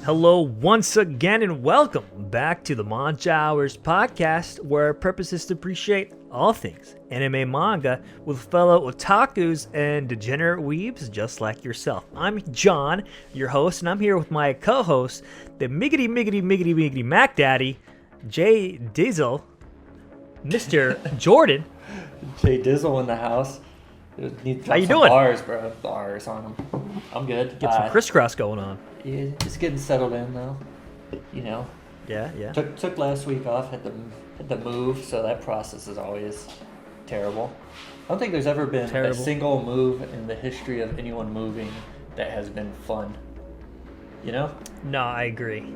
Hello once again and welcome back to the Monch Hours podcast, where our purpose is to appreciate all things anime manga with fellow otakus and degenerate weebs just like yourself. I'm John, your host, and I'm here with my co-host, the miggity Mac Daddy, Jay Dizzle, Mr. Jordan. Jay Dizzle in the house. How you doing? Bars, bro. Bars on them. I'm good. Get some crisscross going on. Yeah, just getting settled in though. You know. Yeah. Took last week off. Had to move, so that process is always terrible. I don't think there's ever been a single move in the history of anyone moving that has been fun. You know? No, I agree.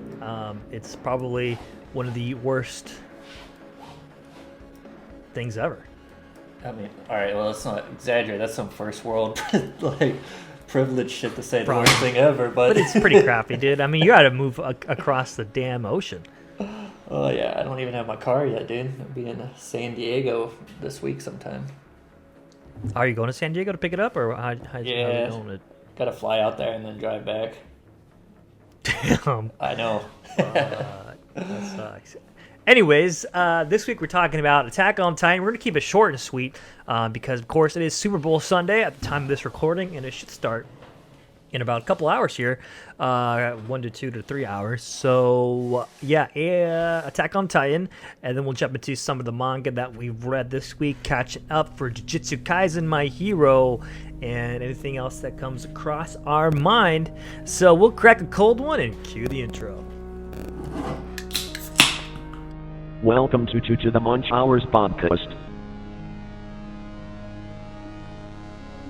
It's probably one of the worst things ever. I mean, all right. Well, let's not exaggerate. That's some first world like privileged shit to say the worst thing ever, but it's pretty crappy, dude. I mean, you got to move across the damn ocean. Oh yeah, I don't even have my car yet, dude. I'll be in San Diego this week sometime. Are you going to San Diego to pick it up, or how yeah, you doing? Gotta fly out there and then drive back. Damn. I know. That sucks. Anyways, this week we're talking about Attack on Titan. We're going to keep it short and sweet because, of course, it is Super Bowl Sunday at the time of this recording, and it should start in about a couple hours here, 1 to 2 to 3 hours. So, Attack on Titan, and then we'll jump into some of the manga that we've read this week, catching up for Jujutsu Kaisen, My Hero, and anything else that comes across our mind. So we'll crack a cold one and cue the intro. Welcome to the Monch Hours podcast,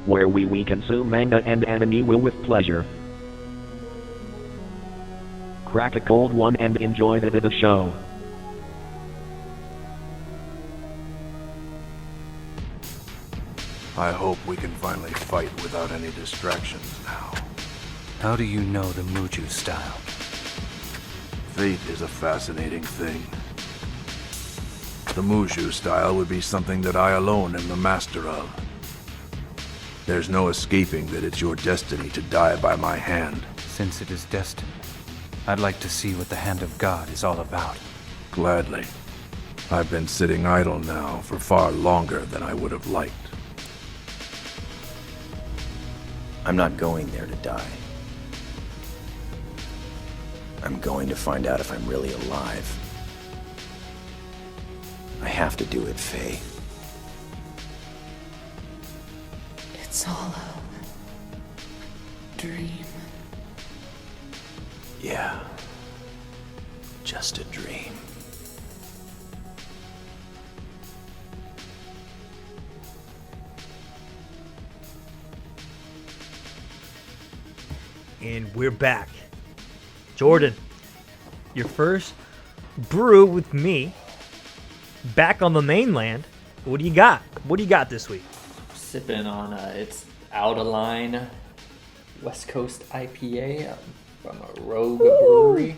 where we consume manga and anime with pleasure. Crack a cold one and enjoy the show. I hope we can finally fight without any distractions now. How do you know the Muju style? Fate is a fascinating thing. The Mushu style would be something that I alone am the master of. There's no escaping that it's your destiny to die by my hand. Since it is destined, I'd like to see what the hand of God is all about. Gladly. I've been sitting idle now for far longer than I would have liked. I'm not going there to die. I'm going to find out if I'm really alive. I have to do it, Faye. It's all a dream. Yeah. Just a dream. And we're back. Jordan, your first brew with me. Back on the mainland. What do you got? What do you got this week? Sipping on it's Out of Line West Coast IPA from a Rogue Brewery.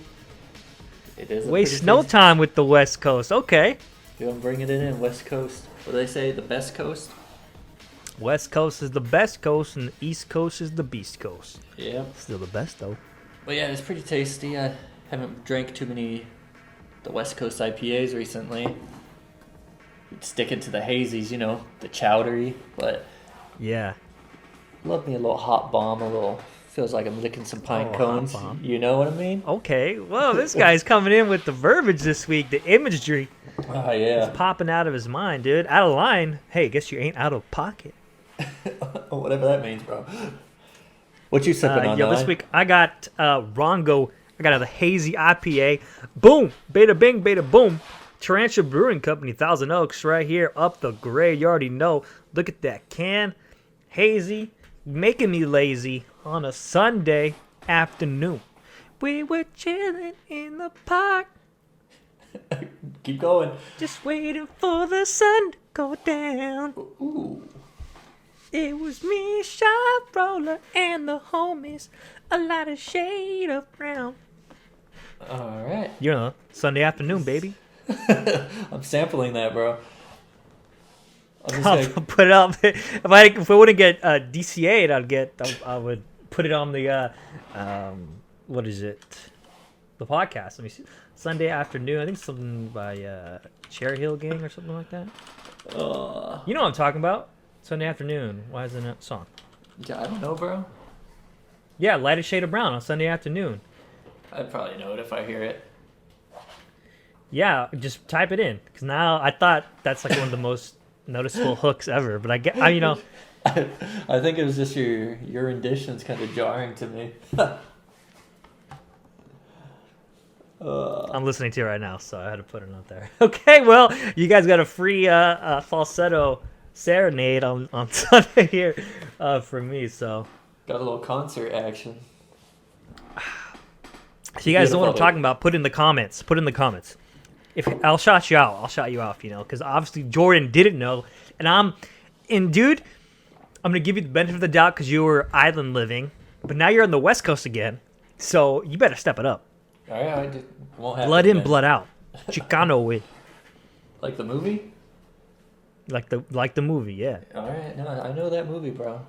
It is. Waste no time with the West Coast. Okay. I'm bringing it in West Coast. What do they say? The best coast. West Coast is the best coast, and the East Coast is the beast coast. Yeah. Still the best though. But yeah, it's pretty tasty. I haven't drank too many the West Coast IPAs recently. Sticking to the hazies, you know, the chowdery, but yeah, love me a little hot bomb, a little feels like I'm licking some pine cones. You know what I mean? Okay, well, this guy's coming in with the verbiage this week, the imagery. Oh yeah, it's popping out of his mind, dude. Out of line. Hey, guess you ain't out of pocket. Whatever that means, bro. What you sipping on? This week I got Rongo. I got a hazy IPA. Boom, bada bing, bada boom. Tarantula Brewing Company, Thousand Oaks, right here up the grade. You already know. Look at that can. Hazy, making me lazy on a Sunday afternoon. We were chilling in the park. Keep going. Just waiting for the sun to go down. Ooh. It was me, Shop Roller, and the homies. A lot of shade of brown. All right. You know, Sunday afternoon, baby. I'm sampling that, bro. I'll put it up. If I wouldn't get DCA'd, I would put it on the what is it? The podcast. Let me see. Sunday afternoon. I think something by Cherry Hill Gang or something like that. You know what I'm talking about? Sunday afternoon. Why isn't that song? Yeah, I don't know, bro. Yeah, Light a Shade of Brown on Sunday afternoon. I'd probably know it if I hear it. Yeah, just type it in. Because now I thought that's like one of the most noticeable hooks ever. But you know. I think it was just your rendition's kind of jarring to me. I'm listening to it right now, so I had to put it out there. Okay, well, you guys got a free falsetto serenade on Sunday here from me, so. Got a little concert action. So you guys know what I'm talking about, put in the comments. If I'll shout you out, you know, because obviously Jordan didn't know, and dude, I'm gonna give you the benefit of the doubt because you were island living, but now you're on the West Coast again, so you better step it up. All right, won't happen. Blood in, blood out. Chicano way. Like the movie? Like the movie, yeah. All right, no, I know that movie, bro.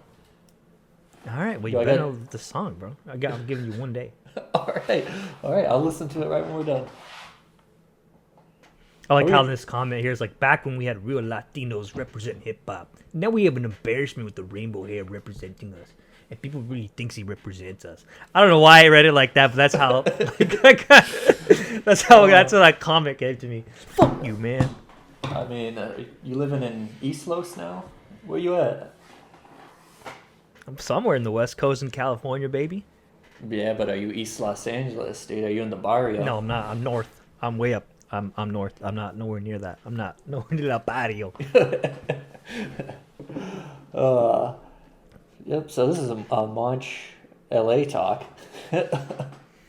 All right, well, you better know the song, bro. I'm giving you one day. All right, I'll listen to it right when we're done. I like how this comment here is like, back when we had real Latinos representing hip-hop. Now we have an embarrassment with the rainbow hair representing us. And people really thinks he represents us. I don't know why I read it like that, but that's how that's what that comment gave to me. Fuck you, man. I mean, you living in East Los now? Where you at? I'm somewhere in the West Coast in California, baby. Yeah, but are you East Los Angeles, dude? Are you in the barrio? No, I'm not. I'm north. I'm way up. I'm north. I'm not nowhere near that. I'm not nowhere near that barrio. Yep. So this is a Monch LA talk.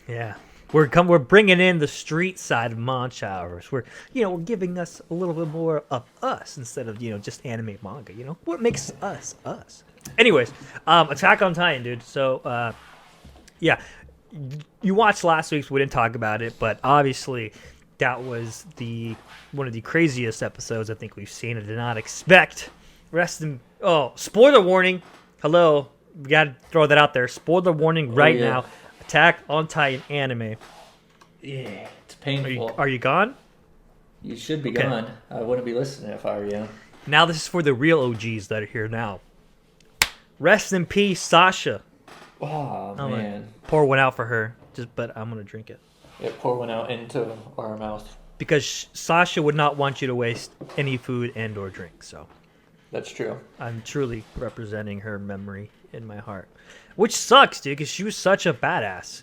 Yeah, we're bringing in the street side of Monch Hours. We're giving us a little bit more of us instead of just anime manga. You know what makes us us. Anyways, Attack on Titan, dude. So yeah, you watched last week's. We didn't talk about it, but obviously that was one of the craziest episodes I think we've seen. I did not expect. Spoiler warning. Hello, we gotta throw that out there. Spoiler warning now. Attack on Titan anime. Yeah, it's painful. Are you gone? You should be gone. I wouldn't be listening if I were you. Now this is for the real OGs that are here now. Rest in peace, Sasha. Oh, man. Pour one out for her. But I'm gonna drink it. Yeah, pour one out into our mouth. Because Sasha would not want you to waste any food and or drink. So. That's true. I'm truly representing her memory in my heart. Which sucks, dude, because she was such a badass.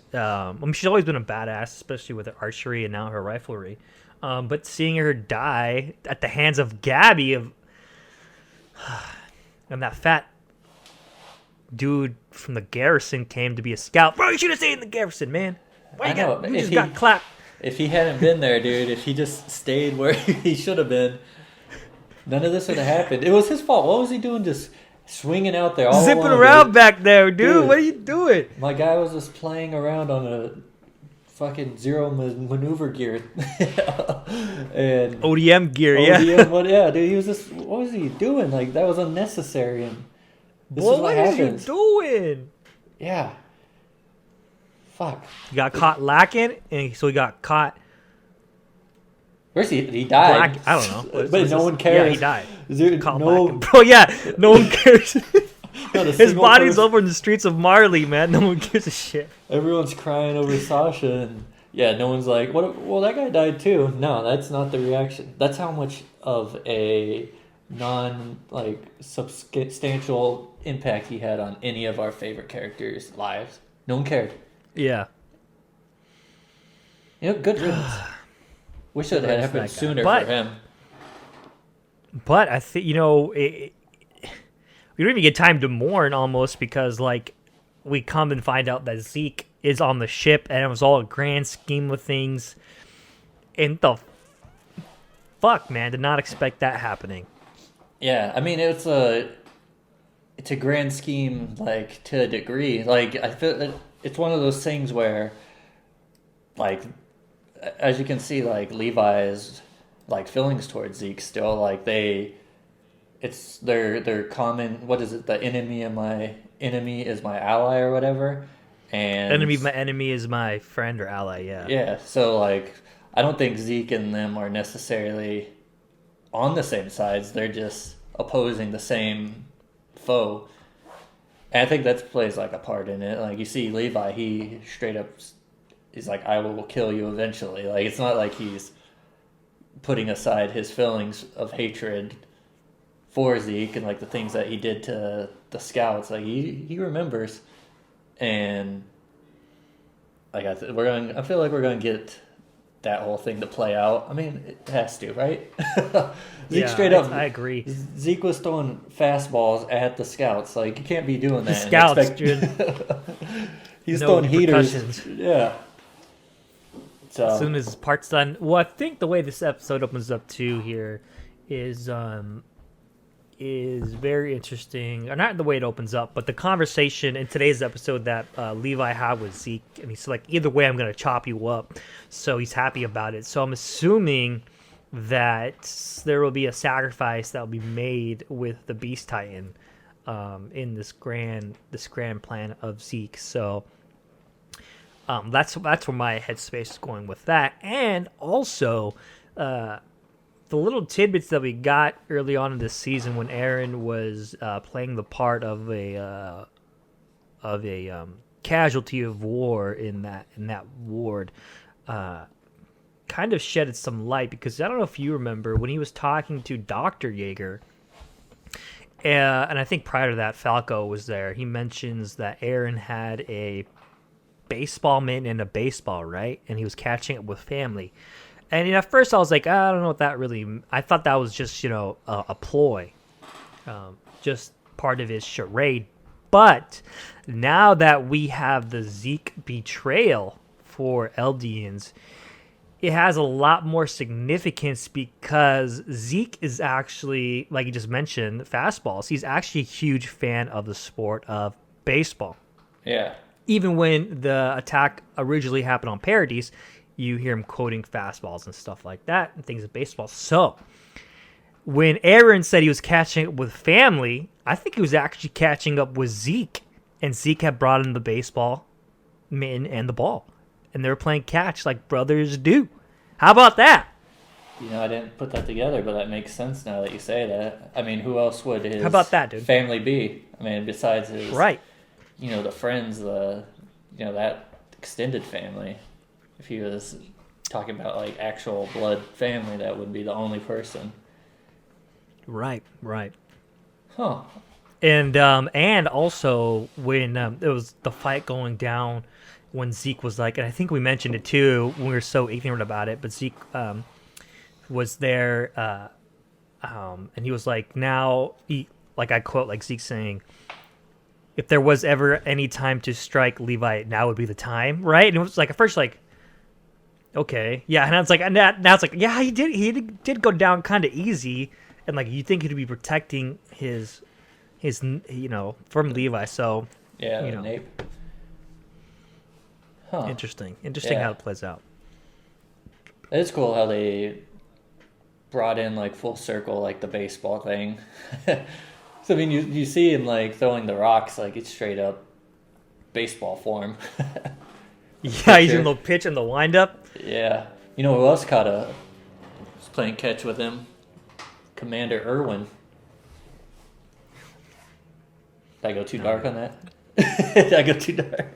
She's always been a badass, especially with her archery and now her riflery. But seeing her die at the hands of Gabby and that fat dude from the garrison came to be a scout. Bro, you should have stayed in the garrison, man. Why you just got clapped? If he hadn't been there, dude, if he just stayed where he should have been, none of this would have happened. It was his fault. What was he doing just swinging out there all zipping along, around dude? Back there, dude. What are you doing? My guy was just playing around on a fucking zero maneuver gear. And ODM gear, yeah, dude, he was just, what was he doing? Like, that was unnecessary. And this is what happens. What are you doing? Yeah. Fuck. He got caught lacking, and so he got caught. Where's he? He died. I don't know. But no one cares. Yeah, he died. Dude, Bro, yeah, no one cares. His body's person. over in the streets of Marley, man. No one gives a shit. Everyone's crying over Sasha, and yeah, no one's like, "What? Well, that guy died too." No, that's not the reaction. That's how much of a substantial impact he had on any of our favorite characters' lives. No one cared. Yeah. Good riddance. Wish it had happened sooner for him. But I think, we don't even get time to mourn almost because, we come and find out that Zeke is on the ship and it was all a grand scheme of things. And the fuck, man, did not expect that happening. Yeah, I mean, it's a grand scheme, like, to a degree. Like, I feel it's one of those things where, like, as you can see, like, Levi's, like, feelings towards Zeke still, like, it's their common, what is it, the enemy is my ally or whatever, and Enemy of my enemy is my friend or ally, yeah. Yeah, so, like, I don't think Zeke and them are necessarily on the same sides, they're just opposing the same foe. And I think that plays, like, a part in it. Like, you see Levi, he straight up, he's like, I will kill you eventually. Like, it's not like he's putting aside his feelings of hatred for Zeke and, like, the things that he did to the scouts. Like, he remembers. And, like, I feel like we're gonna get that whole thing to play out. I mean, it has to, right? Zeke, Yeah, straight up, I agree. Zeke was throwing fastballs at the scouts. Like, you can't be doing that. The scouts, dude. He's No throwing heaters. repercussions. Yeah. So As soon as his part's done. Well, I think the way this episode opens up too here is very interesting. Or not the way it opens up, but the conversation in today's episode that Levi had with Zeke, and he's like, either way, I'm gonna chop you up. So he's happy about it. So I'm assuming that there will be a sacrifice that will be made with the Beast Titan in this grand plan of Zeke. So that's where my headspace is going with that, and also the little tidbits that we got early on in this season when Aaron was playing the part of a casualty of war in that ward. Kind of shedded some light, because I don't know if you remember when he was talking to Dr. Yeager, and I think prior to that Falco was there. He mentions that Aaron had a baseball mitt and a baseball, right? And he was catching it with family. And at first I was like, I don't know what that really... I thought that was just, a ploy. Just part of his charade. But now that we have the Zeke betrayal for Eldians, it has a lot more significance, because Zeke is actually, like you just mentioned, fastballs. He's actually a huge fan of the sport of baseball. yeah. Even when the attack originally happened on Paradise, you hear him quoting fastballs and stuff like that and things of baseball. So when Aaron said he was catching up with family, I think he was actually catching up with Zeke. And Zeke had brought in the baseball mitt and the ball. And they were playing catch like brothers do. How about that? I didn't put that together, but that makes sense now that you say that. I mean, who else would his How about that, dude? family be? I mean, besides his... Right. The friends, that extended family. If he was talking about, like, actual blood family, that would be the only person. Right. Huh. And also when it was the fight going down, when Zeke was like, and I think we mentioned it too when we were so ignorant about it, but Zeke was there, and he was like, now, like I quote, like Zeke saying, if there was ever any time to strike Levi, now would be the time, right? And it was like, at first, like, okay, yeah, and I was like, and now it's like, yeah, he did go down kind of easy, and like you think he'd be protecting his from Levi, so Yeah, Nape. Huh. Interesting Yeah. how it plays out. It's cool how they brought in, like, full circle, like, the baseball thing. So, I mean, you see him, like, throwing the rocks, like, it's straight up baseball form. Yeah, he's in the pitch and the windup. Yeah. You know who else was playing catch with him? Commander Irwin. Did I go too dark on that? Did I go too dark?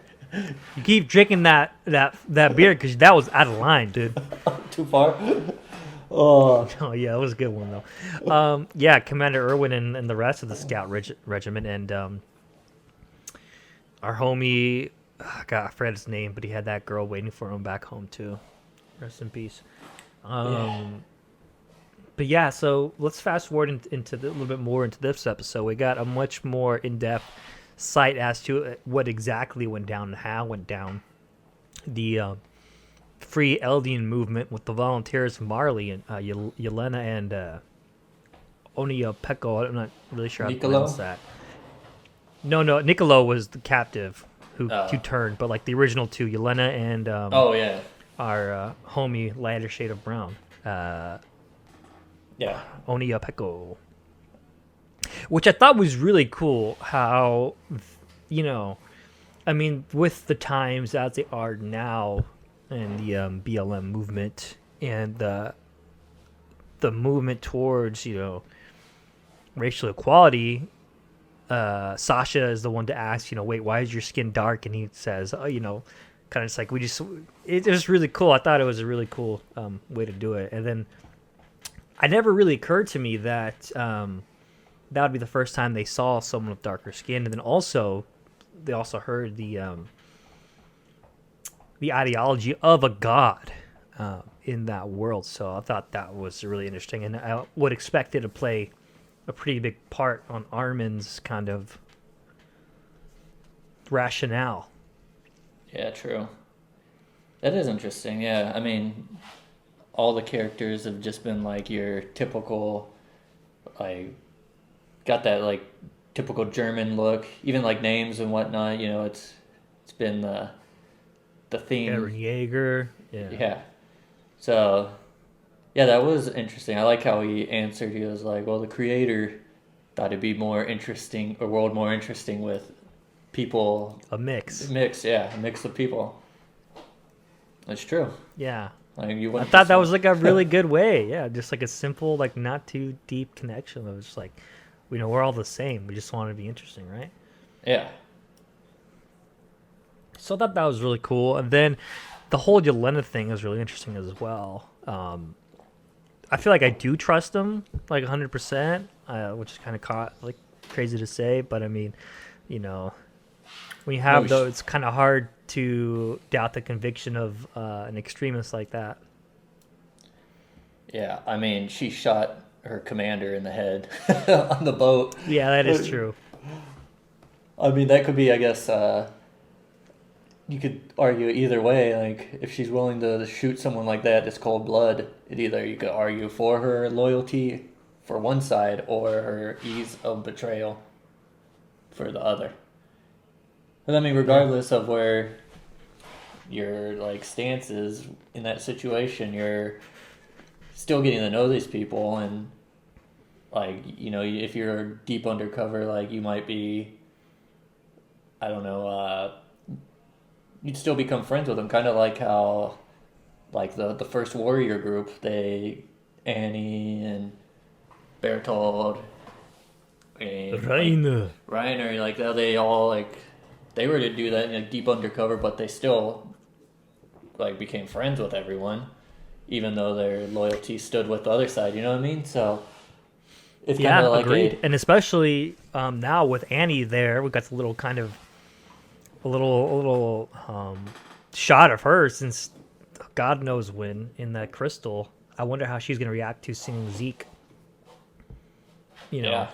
You keep drinking that beer because that was out of line, dude. Too far? Oh. Oh yeah, it was a good one though. Yeah, Commander Irwin and the rest of the scout regiment, and our homie, God, I forgot his name, but he had that girl waiting for him back home too. Rest in peace. But yeah, so let's fast forward into a little bit more into this episode. We got a much more in-depth sight as to what exactly went down and how it went down. The Free Eldian movement with the volunteers Marley and Yelena and Onia Peko. I'm not really sure how to pronounce that. No, Niccolo was the captive who turned, but like the original two, Yelena and Oh yeah. our homie lighter shade of brown. Yeah. Onia Peko. Which I thought was really cool how, you know, I mean, with the times as they are now and the BLM movement and the movement towards, you know, racial equality, Sasha is the one to ask, you know, wait, why is your skin dark? And he says, oh, you know, kind of just like, it was really cool. I thought it was a really cool way to do it. And then it never really occurred to me that that would be the first time they saw someone with darker skin. And then also, they also heard the ideology of a god in that world. So I thought that was really interesting. And I would expect it to play a pretty big part on Armin's kind of rationale. Yeah, true. That is interesting. Yeah, I mean, all the characters have just been like your typical, like, got that like typical German look. Even like names and whatnot. You know, it's been the theme. Eren Yeager. Yeah. Yeah. So, yeah, that was interesting. I like how he answered. He was like, "Well, the creator thought it'd be more interesting, a world more interesting with people." A mix. Yeah, a mix of people. That's true. Yeah. Like I thought that was like a really good way. Yeah, just like a simple, like not too deep connection. It was just like, you know, we're all the same. We just want to be interesting, right? Yeah. So I thought that was really cool. And then the whole Yelena thing is really interesting as well. I feel like I do trust him like 100%, which is kind of like crazy to say, but I mean, you know, when you have those, it's kind of hard to doubt the conviction of an extremist like that. Yeah, I mean, she shot her commander in the head on the boat. Yeah, that is true. I mean, that could be, I guess, you could argue either way. Like, if she's willing to shoot someone like that, it's cold blood. You could argue for her loyalty for one side or her ease of betrayal for the other. But I mean, regardless of where your like stance is in that situation, you're still getting to know these people, and like, you know, if you're deep undercover, like you might be, I don't know, you'd still become friends with them, kind of like how, like the first warrior group, Annie and Bertold and Rainer, like they all like they were to do that in a deep undercover, but they still like became friends with everyone, even though their loyalty stood with the other side. You know what I mean? So it's kind of like agreed. And especially now with Annie there, we got a little kind of a little shot of her since God knows when in that crystal. I wonder how she's gonna react to seeing Zeke. You know,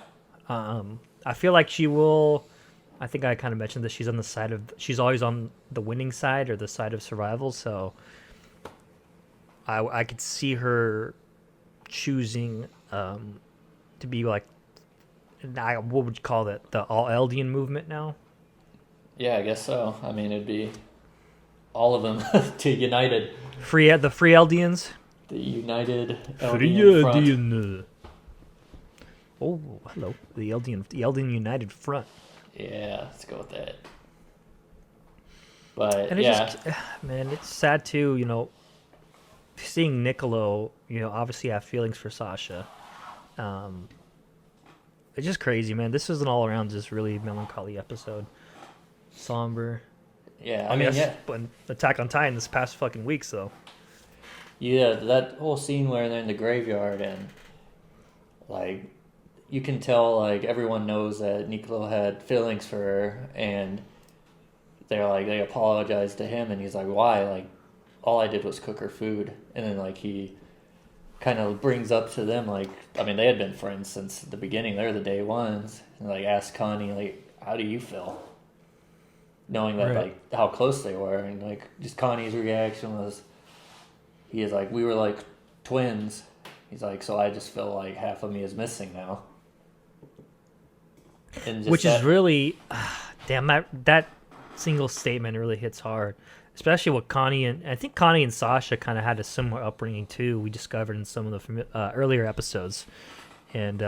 I feel like she will. I think I kind of mentioned that she's on the side of. She's always on the winning side or the side of survival. So I could see her choosing to be like, what would you call that? The all Eldian movement now. Yeah, I guess so. I mean, it'd be all of them to united. The free Eldians. The United Free Eldian Front. Oh, hello. The Eldian United Front. Yeah, let's go with that. But and man, it's sad too. You know, seeing Niccolo. You know, obviously have feelings for Sasha. It's just crazy, man. This was an all-around just really melancholy episode. Somber. Yeah, I mean, but Attack on Titan this past fucking week, so. Yeah, that whole scene where they're in the graveyard and, like, you can tell, like, everyone knows that Niccolo had feelings for her, and they're like, they apologize to him, and he's like, why? Like, all I did was cook her food. And then, like, he kind of brings up to them, like, I mean, they had been friends since the beginning. They're the day ones. And, like, asked Connie, like, how do you feel? Knowing that, like, how close they were. And, like, just Connie's reaction was, he is like, we were like twins. He's like, so I just feel like half of me is missing now. And just which is really, damn, that single statement really hits hard. Especially with Connie, and I think Connie and Sasha kind of had a similar upbringing too. We discovered in some of the earlier episodes, and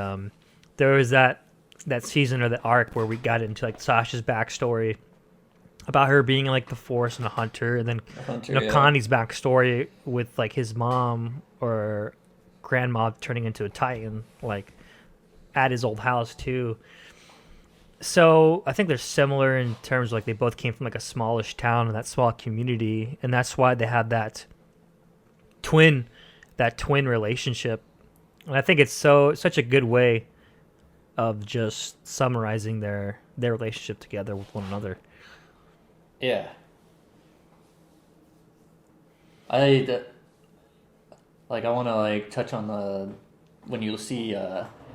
there was that season or the arc where we got into like Sasha's backstory about her being like the Force and a hunter, and then Connie's backstory with like his mom or grandma turning into a Titan, like at his old house too. So I think they're similar in terms of like they both came from like a smallish town and that small community, and that's why they had that twin relationship. And I think it's such a good way of just summarizing their relationship together with one another. Yeah. I want to like touch on when you see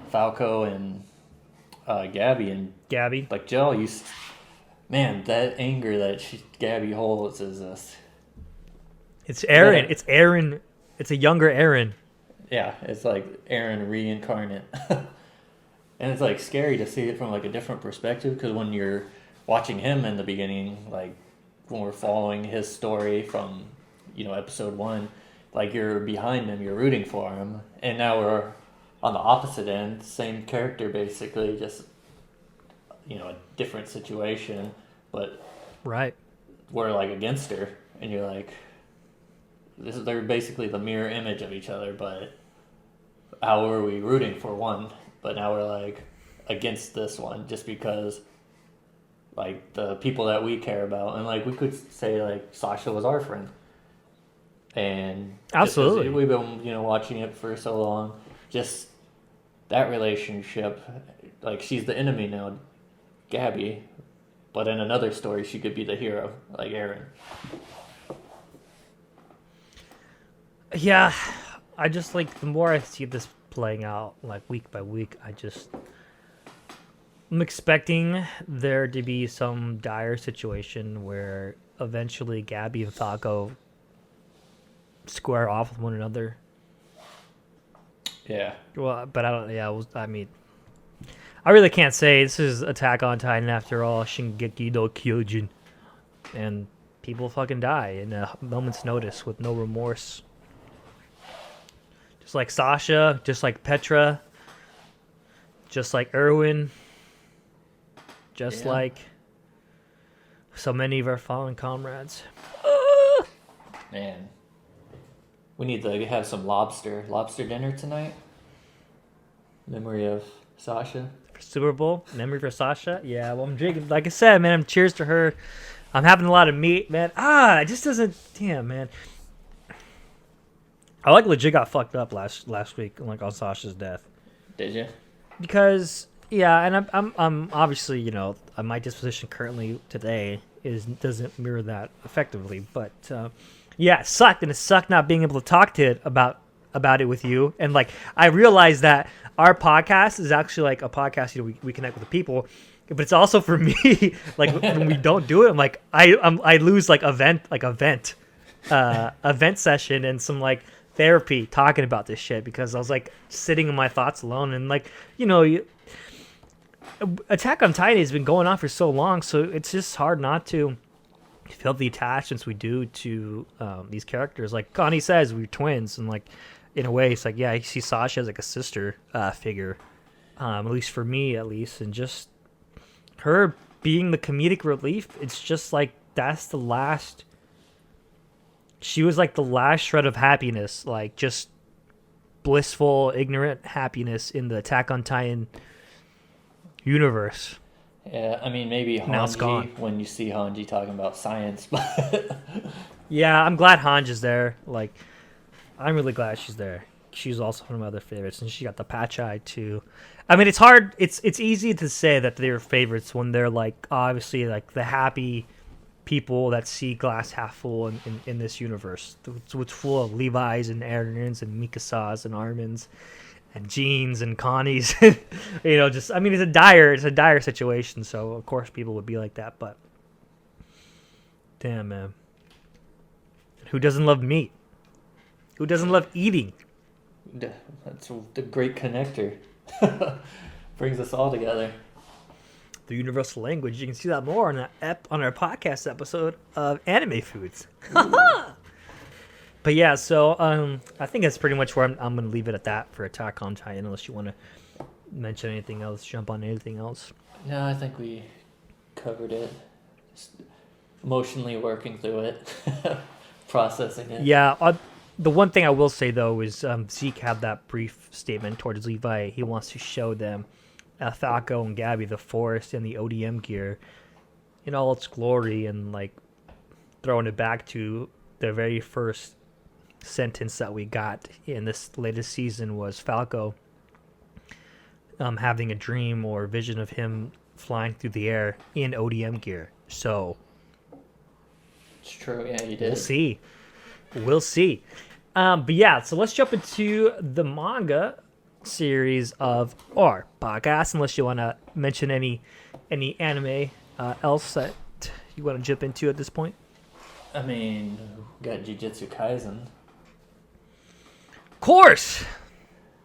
Falco and Gabby like Joe, man, that anger that Gabby holds is this. It's Aaron. It's Aaron. It's a younger Aaron. Yeah, it's like Aaron reincarnate, and it's like scary to see it from like a different perspective, because when you're watching him in the beginning, like when we're following his story from episode 1, like you're behind him, you're rooting for him, and now we're on the opposite end, same character basically, just a different situation, but right, we're like against her, and you're like, they're basically the mirror image of each other, but how were we rooting for one, but now we're like against this one just because like the people that we care about, and like we could say like Sasha was our friend, and absolutely we've been watching it for so long, just that relationship, like she's the enemy now, Gabby, but in another story she could be the hero, like Aaron. Yeah, I just like the more I see this playing out like week by week, I'm expecting there to be some dire situation where eventually Gabby and Falco square off with one another. Yeah. Well, but I don't. Yeah, I mean, I really can't say. This is Attack on Titan after all. Shingeki no Kyojin, and people fucking die in a moment's notice with no remorse. Just like Sasha, just like Petra, just like Erwin, just like so many of our fallen comrades. Man. We need to have some lobster dinner tonight. Memory of Sasha. For Super Bowl, memory for Sasha. Yeah, well, I'm drinking. Like I said, man, I'm cheers to her. I'm having a lot of meat, man. It just doesn't. Damn, man. I like legit got fucked up last week, like on Sasha's death. Did you? Because and I'm obviously my disposition currently today doesn't mirror that effectively, but. Yeah, it sucked, and it sucked not being able to talk to it about it with you. And like, I realized that our podcast is actually like a podcast. We connect with the people, but it's also for me. Like when we don't do it, I'm like I lose like event session and some like therapy talking about this shit, because I was like sitting in my thoughts alone, and like Attack on Titan has been going on for so long, so it's just hard not to feel the attachments we do to these characters. Like Connie says, we're twins, and like in a way it's like, yeah, I see Sasha as like a sister figure, at least for me, and just her being the comedic relief. It's just like she was like the last shred of happiness, like just blissful, ignorant happiness in the Attack on Titan universe. Yeah, I mean, maybe Hanji, when you see Hanji talking about science, but... Yeah, I'm glad Hanji's there. Like, I'm really glad she's there. She's also one of my other favorites, and she got the patch eye, too. I mean, it's hard, it's easy to say that they're favorites when they're, like, obviously, like, the happy people that see glass half full in this universe. It's full of Levi's and Aaron's and Mikasa's and Armin's and Jeans and Connie's. Just, I mean, it's a dire situation, so of course people would be like that, but damn, man. Who doesn't love meat? Who doesn't love eating? That's the great connector. Brings us all together. the universal language. You can see that more on our podcast episode of anime foods. But yeah, so I think that's pretty much where I'm going to leave it at that for Attack on Titan, unless you want to mention anything else, jump on anything else. No, I think we covered it. Just emotionally working through it, processing it. Yeah, the one thing I will say, though, is Zeke had that brief statement towards Levi. He wants to show them Falco and Gabby, the forest and the ODM gear in all its glory, and like throwing it back to the very first sentence that we got in this latest season was Falco having a dream or vision of him flying through the air in ODM gear. So it's true. Yeah, you did. We'll see. But yeah, so let's jump into the manga series of our podcast, unless you want to mention any anime else that you want to jump into at this point. I mean, we got Jujutsu Kaisen. Of course!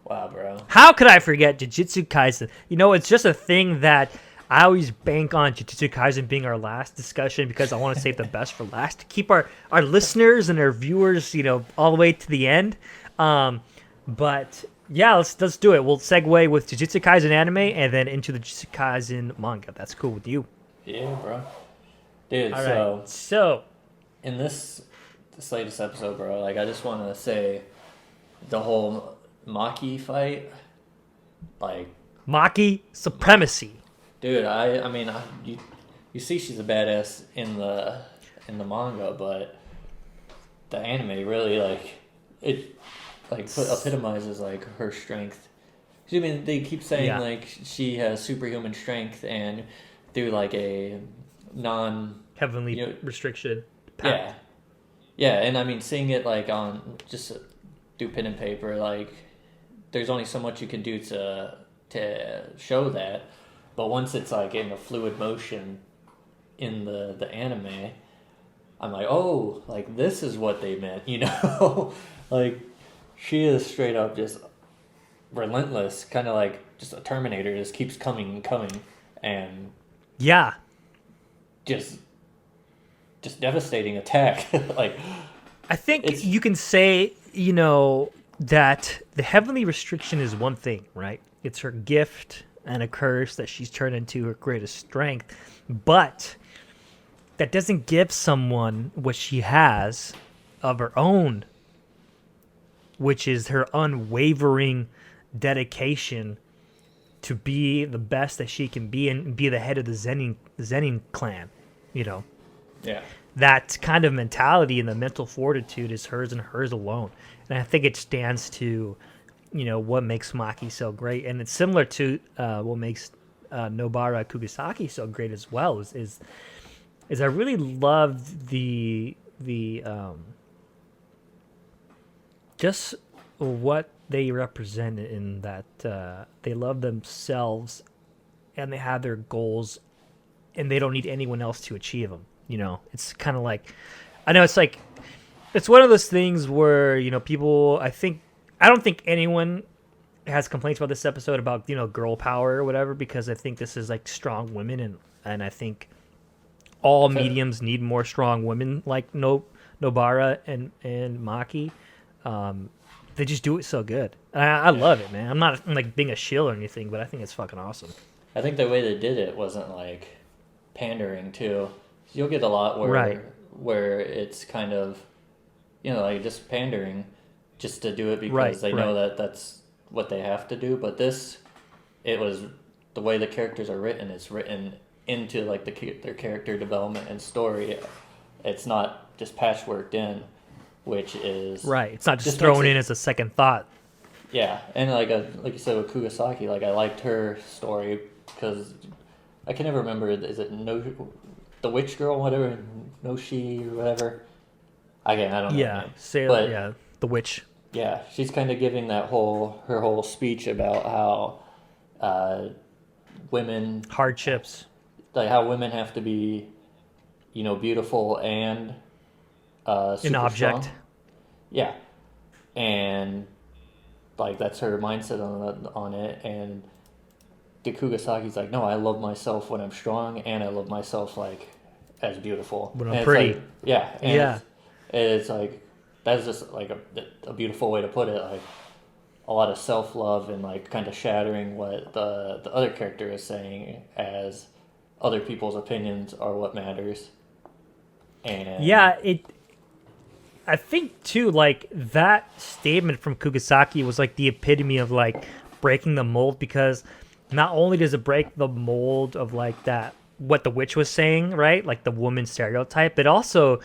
Wow, bro. How could I forget Jujutsu Kaisen? You know, it's just a thing that I always bank on Jujutsu Kaisen being our last discussion because I want to save the best for last to keep our listeners and our viewers, you know, all the way to the end. But yeah, let's do it. We'll segue with Jujutsu Kaisen anime and then into the Jujutsu Kaisen manga. That's cool with you. Yeah, bro. Dude, all right. So in this latest episode, bro, like I just want to say the whole Maki fight, like Maki supremacy. Dude, I mean, you see she's a badass in the manga, but the anime really epitomizes like her strength. I mean, they keep saying like she has superhuman strength and through like a heavenly restriction. Yeah, yeah, and I mean, seeing it like on just do pen and paper, like there's only so much you can do to show that. But once it's like in a fluid motion in the anime, I'm like, oh, like this is what they meant, you know? Like she is straight up just relentless, kind of like just a Terminator, just keeps coming and coming, and yeah, just devastating attack. Like I think you can say, you know, that the heavenly restriction is one thing, right? It's her gift and a curse that she's turned into her greatest strength, but that doesn't give someone what she has of her own, which is her unwavering dedication to be the best that she can be and be the head of the Zenin clan, you know. Yeah. That kind of mentality and the mental fortitude is hers and hers alone. And I think it stands to, you know, what makes Maki so great. And it's similar to what makes Nobara Kugisaki so great as well, is I really love the just what they represent in that they love themselves and they have their goals and they don't need anyone else to achieve them. You know, it's kind of like, I know it's like, it's one of those things where, you know, people, I don't think anyone has complaints about this episode about, you know, girl power or whatever, because I think this is like strong women, and I think all mediums need more strong women like Nobara and Maki. They just do it so good. I love it, man. I'm not like being a shill or anything, but I think it's fucking awesome. I think the way they did it wasn't like pandering too. You'll get a lot where it's kind of, you know, like just pandering just to do it because they know that that's what they have to do. But this, it was the way the characters are written. It's written into like their character development and story. It's not just patchworked in, which is right. It's not just thrown in as a second thought. Yeah, and like you said with Kugisaki, like I liked her story because I can never remember. Is it the witch girl, whatever, Noshi or whatever? Again, I don't know. Yeah, Sailor, the witch. Yeah, she's kind of giving her whole speech about how women hardships, like how women have to be, you know, beautiful and an object. Strong. Yeah, and like that's her mindset on it, and the Kugasaki's like, no, I love myself when I'm strong, and I love myself like as beautiful When I'm and it's pretty. like, yeah, and Yeah. it's like that's just like a beautiful way to put it. Like a lot of self love and like kind of shattering what the other character is saying as other people's opinions are what matters. And Yeah, I think too, like that statement from Kugasaki was like the epitome of like breaking the mold, because not only does it break the mold of like that what the witch was saying, right? Like the woman stereotype, it also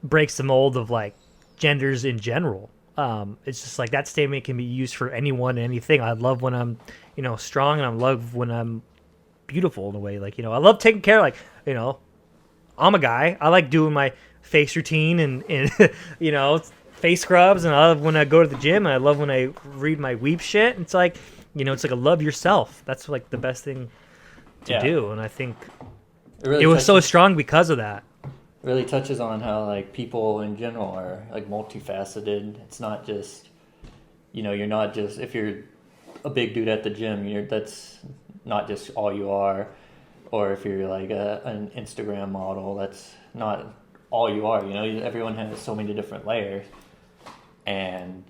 breaks the mold of like genders in general. It's just like that statement can be used for anyone and anything. I love when I'm, strong, and I love when I'm beautiful in a way. Like, I love taking care, like, I'm a guy. I like doing my face routine and face scrubs, and I love when I go to the gym, and I love when I read my weeb shit. It's like, it's like a love yourself. That's like the best thing to do, and I think really it was so strong because of that. Really touches on how like people in general are like multifaceted. It's not just, you're not just, if you're a big dude at the gym, that's not just all you are. Or if you're like an Instagram model, that's not all you are. Everyone has so many different layers, and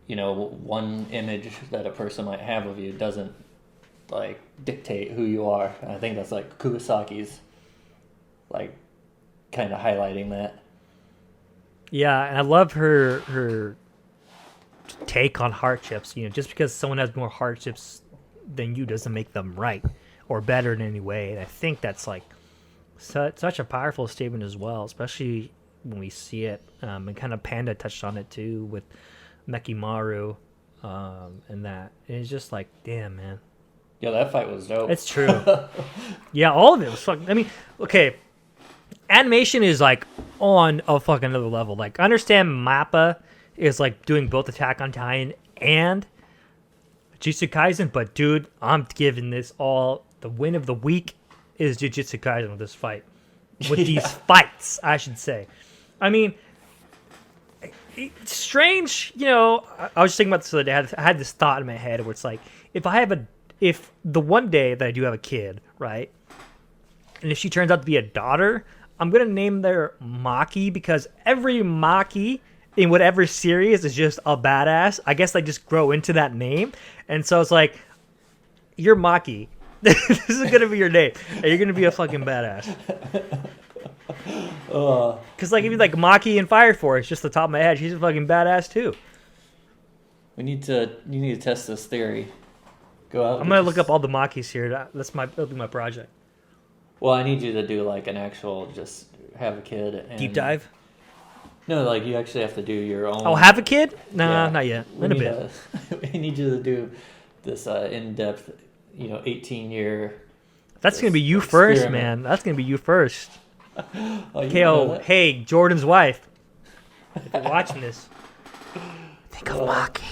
one image that a person might have of you doesn't like dictate who you are. And I think that's like Kugasaki's like kind of highlighting that. Yeah, and I love her take on hardships. Just because someone has more hardships than you doesn't make them right or better in any way. And I think that's like such a powerful statement as well, especially when we see it. And kind of Panda touched on it too with Mekimaru, and that. And it's just like, damn, man. Yeah, that fight was dope. It's true. Yeah, all of it was fucking. I mean, okay, animation is like on a fucking another level. Like, I understand Mappa is like doing both Attack on Titan and Jujutsu Kaisen, but dude, I'm giving this all. The win of the week is Jujutsu Kaisen with this fight. With these fights, I should say. I mean, it's strange, I was just thinking about this the other day. I had this thought in my head where it's like, if the one day that I do have a kid, right, and if she turns out to be a daughter, I'm going to name her Maki, because every Maki in whatever series is just a badass. I guess they just grow into that name. And so it's like, you're Maki. This is going to be your name. And you're going to be a fucking badass. Because like, if you like Maki in Fire Force, just the top of my head, she's a fucking badass too. You need to test this theory. Go out. I'm going to look up all the Makis here. That'll be my project. Well, I need you to do like an actual, just have a kid. And Deep dive? No, like you actually have to do your own. Oh, have a kid? Nah, Yeah. not yet. In a bit. We need you to do this in-depth, 18-year. That's going to be you first, man. That's going to be you first. Hey, Jordan's wife. If you're watching this, think of Maki.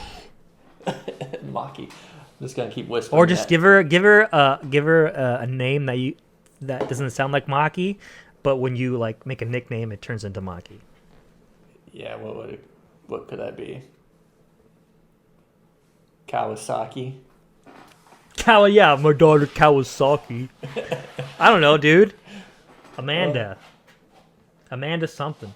Maki. I'm just gonna keep whispering. Or just give her a name that doesn't sound like Maki, but when you like make a nickname, it turns into Maki. Yeah, what could that be? Kawasaki. Yeah, my daughter Kawasaki. I don't know, dude. Amanda something.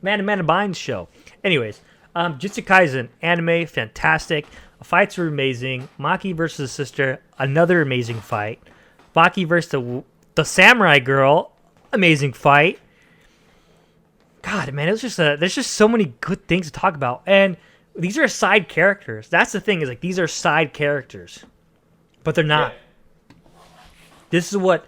Amanda Bynes show. Anyways, Jujutsu Kaisen anime, fantastic. The fights were amazing. Maki versus his sister, another amazing fight. Maki versus the samurai girl, amazing fight. God, man, there's just so many good things to talk about, and these are side characters. That's the thing, is like these are side characters, but they're not. Yeah. This is what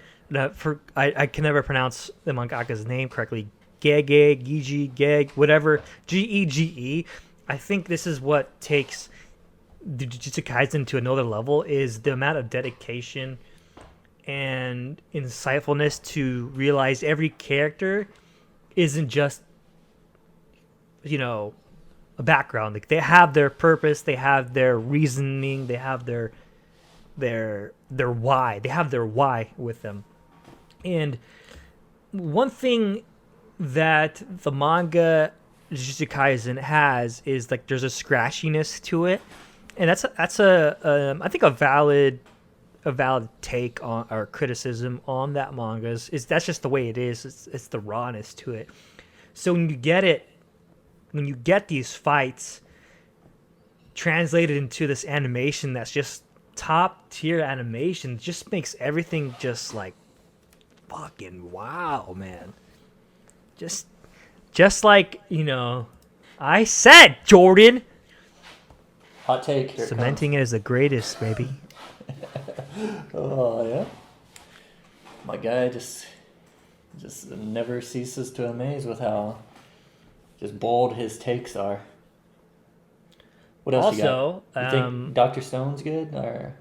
I can never pronounce the mangaka's name correctly. Gege, whatever, Gege. I think this is what takes the Jujutsu Kaisen to another level, is the amount of dedication and insightfulness to realize every character isn't just, a background. Like, they have their purpose, they have their reasoning, they have their why. They have their why with them. And one thing that the manga Jujutsu Kaisen has is like there's a scratchiness to it. And that's a I think a valid take on or criticism on that manga is that's just the way it is. It's the rawness to it. So when you get these fights translated into this animation that's just top tier animation, it just makes everything just like fucking wow, man. Just like, I said, Jordan. Hot take. Here Cementing it as the greatest, baby. Oh yeah. My guy just never ceases to amaze with how just bold his takes are. What else Also, you got? You think Dr. Stone's good or?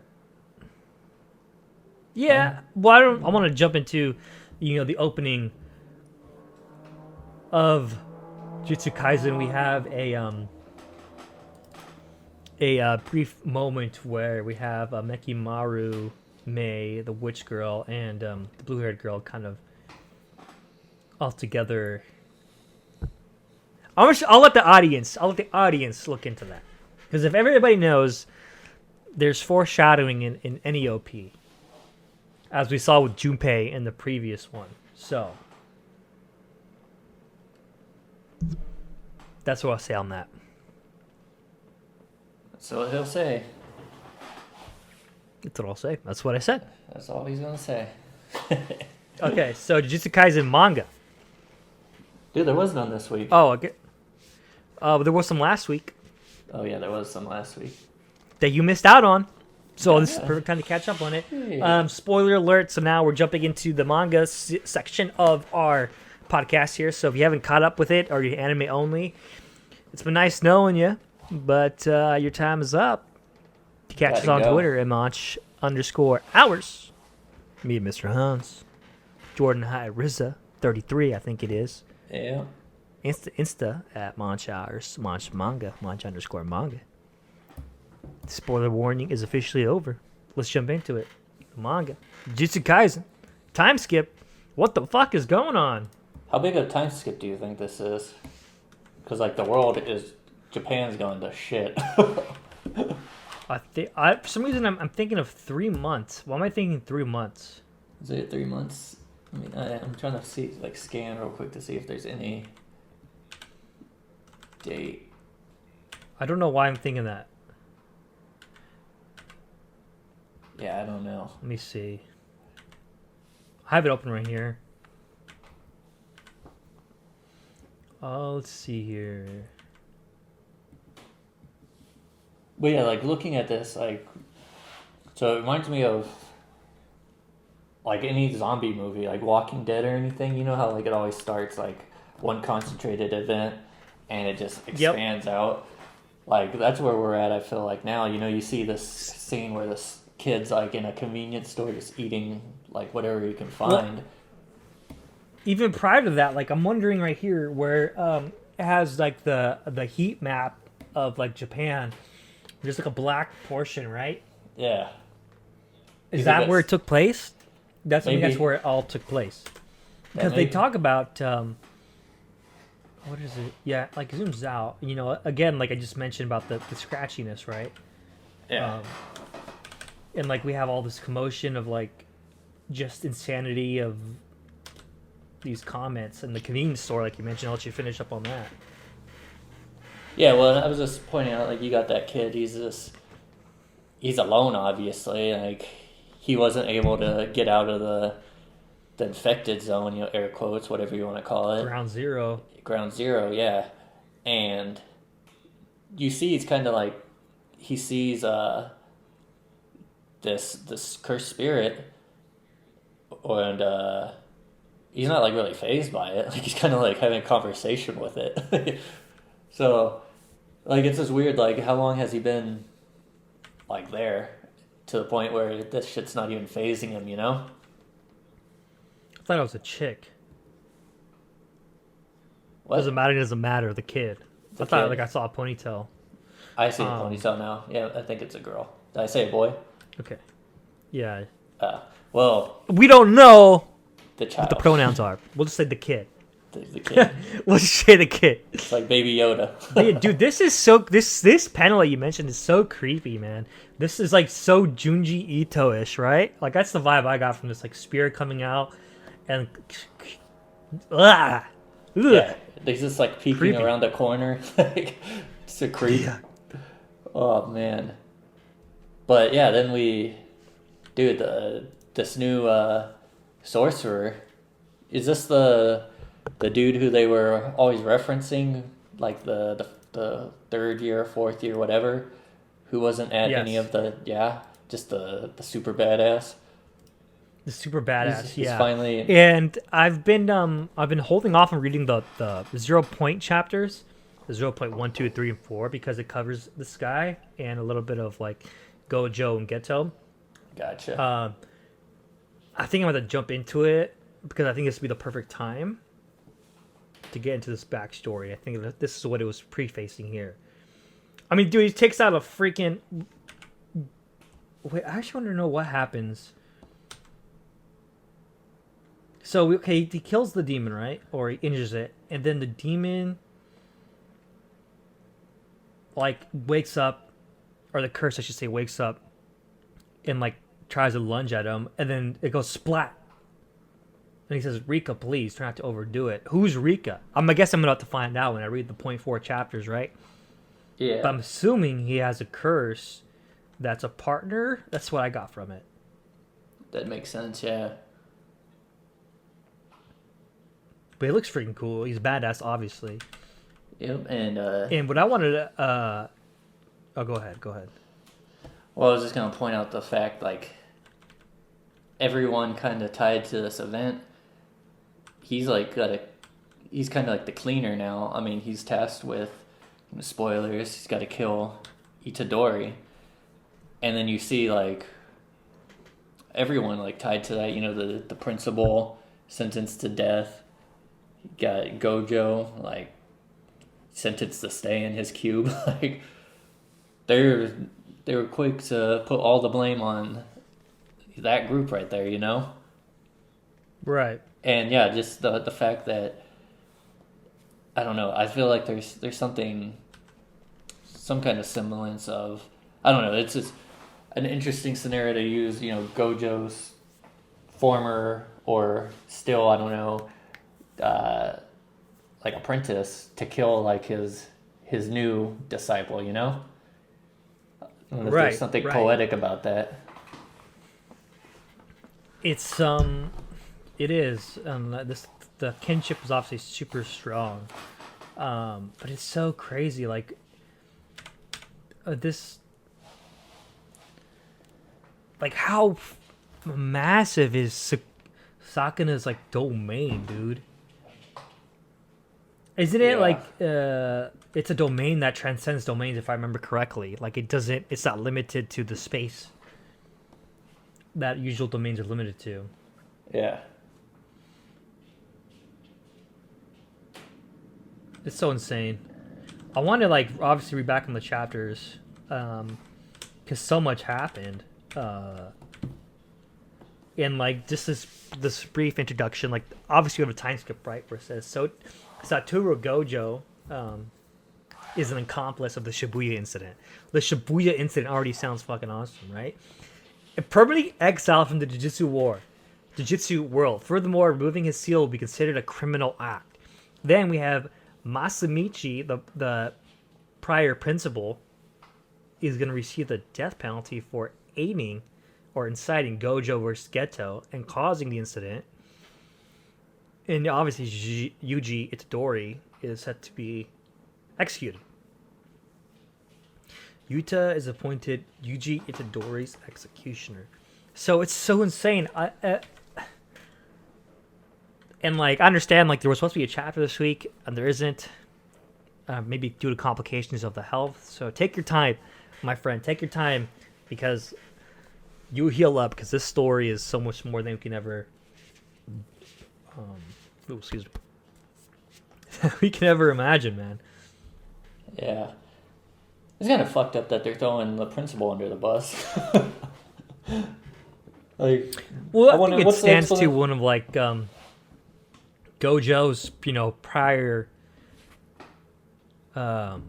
Yeah. Well, I want to jump into, the opening of Jujutsu Kaisen. We have a brief moment where we have Mekimaru, Mei, the witch girl, and the blue-haired girl kind of all together. I'll let the audience look into that, because if everybody knows, there's foreshadowing in NEOP, as we saw with Junpei in the previous one. So that's what I'll say on that. That's what he'll say. That's what I'll say. That's what I said. That's all he's gonna say. Okay, so Jujutsu Kaisen manga. Dude, there was none this week. Oh, okay. There was some last week Oh yeah, there was some last week. that you missed out on. So this is the perfect time to catch up on it. Hey. Spoiler alert. So now we're jumping into the manga section of our podcast here. So if you haven't caught up with it or you're anime only, it's been nice knowing you, but your time is up. You catch us on Twitter at Monch_Hours. Me and Mr. Hans. Jordan High Rizza 33, I think it is. Yeah. Insta at Monch Hours, Monch Manga, Monch_Manga. Spoiler warning is officially over. Let's jump into it. Manga. Jujutsu Kaisen. Time skip. What the fuck is going on? How big a time skip do you think this is? Because Japan's going to shit. For some reason I'm thinking of 3 months. Why am I thinking 3 months? Is it 3 months? I mean, I'm trying to scan real quick to see if there's any date. I don't know why I'm thinking that. Yeah, I don't know. Let me see. I have it open right here. Oh, let's see here. But yeah, looking at this, so it reminds me of any zombie movie, like Walking Dead or anything. You know how it always starts one concentrated event and it just expands out. That's where we're at. I feel like now. You see this scene where this kid's in a convenience store just eating whatever he can find. Well, even prior to that, I'm wondering right here where it has the heat map of Japan. There's a black portion, right? Yeah. Is that where it took place? I think that's where it all took place. Because they talk about what is it? Yeah, it zooms out. Again, I just mentioned about the scratchiness, right? Yeah. And we have all this commotion of just insanity of these comments in the convenience store, like you mentioned. I'll let you finish up on that. Yeah, well, I was just pointing out, you got that kid. He's alone, obviously. He wasn't able to get out of the infected zone, air quotes, whatever you want to call it. Ground zero, yeah. And you see, he's kind of he sees this cursed spirit, and he's not really fazed by it. He's kind of having a conversation with it. So, it's just weird. How long has he been there to the point where this shit's not even phasing him? I thought it was a chick. What? Doesn't matter. The kid. I thought I saw a ponytail. I see the ponytail now. Yeah, I think it's a girl. Did I say a boy? Okay. Yeah. Well, we don't know the child. what the pronouns are. We'll just say the kid. The kid. We'll just say the kid. It's like Baby Yoda. Yeah, dude, this is so this panel that you mentioned is so creepy, man. This is like so Junji Ito-ish, right? Like that's the vibe I got from this, like spirit coming out and Yeah, they're just like peeking creepy. around the corner. Like, it's a creep. Yeah. Oh man. But yeah, then dude, this new sorcerer, is this the dude who they were always referencing, like the third year, fourth year, whatever, who wasn't at Yes. any of just the super badass. The super badass, He's yeah. finally. And I've been holding off on reading the 0 point chapters, the 0.1, 2, 3, and 4, because it covers this guy and a little bit of like Gojo and Geto. Gotcha. I think I'm going to jump into it because I think this would be the perfect time to get into this backstory. I think that this is what it was prefacing here. I mean, dude, he takes out a freaking... Wait, I actually want to know what happens. So, okay, he kills the demon, right? Or he injures it. And then the demon, like, wakes up, or the curse, I should say, wakes up and, like, tries to lunge at him. And then it goes splat. And he says, Rika, please, try not to overdo it. Who's Rika? I guess I'm about to find out when I read the 0.4 chapters, right? Yeah. But I'm assuming he has a curse that's a partner. That's what I got from it. That makes sense, yeah. But he looks freaking cool. He's badass, obviously. Yep, and And what I wanted to... Oh, go ahead. well, I was just going to point out the fact, like, everyone kind of tied to this event, he's kind of like the cleaner now. I mean, he's tasked with, spoilers, he's got to kill Itadori. And then you see, like, everyone, like, tied to that, the principal sentenced to death. You got Gojo, like, sentenced to stay in his cube. Like, they were quick to put all the blame on that group right there, Right. And yeah, just the fact that, I don't know, I feel like there's some kind of semblance of, I don't know, it's just an interesting scenario to use, Gojo's former or still, I don't know, like apprentice to kill like his new disciple, I don't know if there's something poetic about that. It's it is. The kinship is obviously super strong, but it's so crazy. Like this, like how massive is Sakana's like domain, dude? Isn't it like it's a domain that transcends domains, if I remember correctly? Like it's not limited to the space that usual domains are limited to. Yeah. It's so insane. I want to like obviously read back on the chapters, because so much happened. And like just this brief introduction, like obviously we have a time skip, right, where it says Satoru Gojo is an accomplice of the Shibuya incident. The Shibuya incident already sounds fucking awesome, right? And permanently exiled from the Jujutsu world. Furthermore, removing his seal will be considered a criminal act. Then we have Masamichi, the prior principal, is going to receive the death penalty for aiding or inciting Gojo versus Geto and causing the incident. And obviously, Yuji Itadori is set to be executed. Yuta is appointed Yuji Itadori's executioner. So it's so insane. And like I understand, like there was supposed to be a chapter this week, and there isn't. Maybe due to complications of the health. So take your time, my friend. Take your time, because you heal up. Because this story is so much more than we can ever. Excuse me. We can ever imagine, man. Yeah. It's kind of fucked up that they're throwing the principal under the bus. Like, well, I think it stands to one of like Gojo Gojo's, prior. What's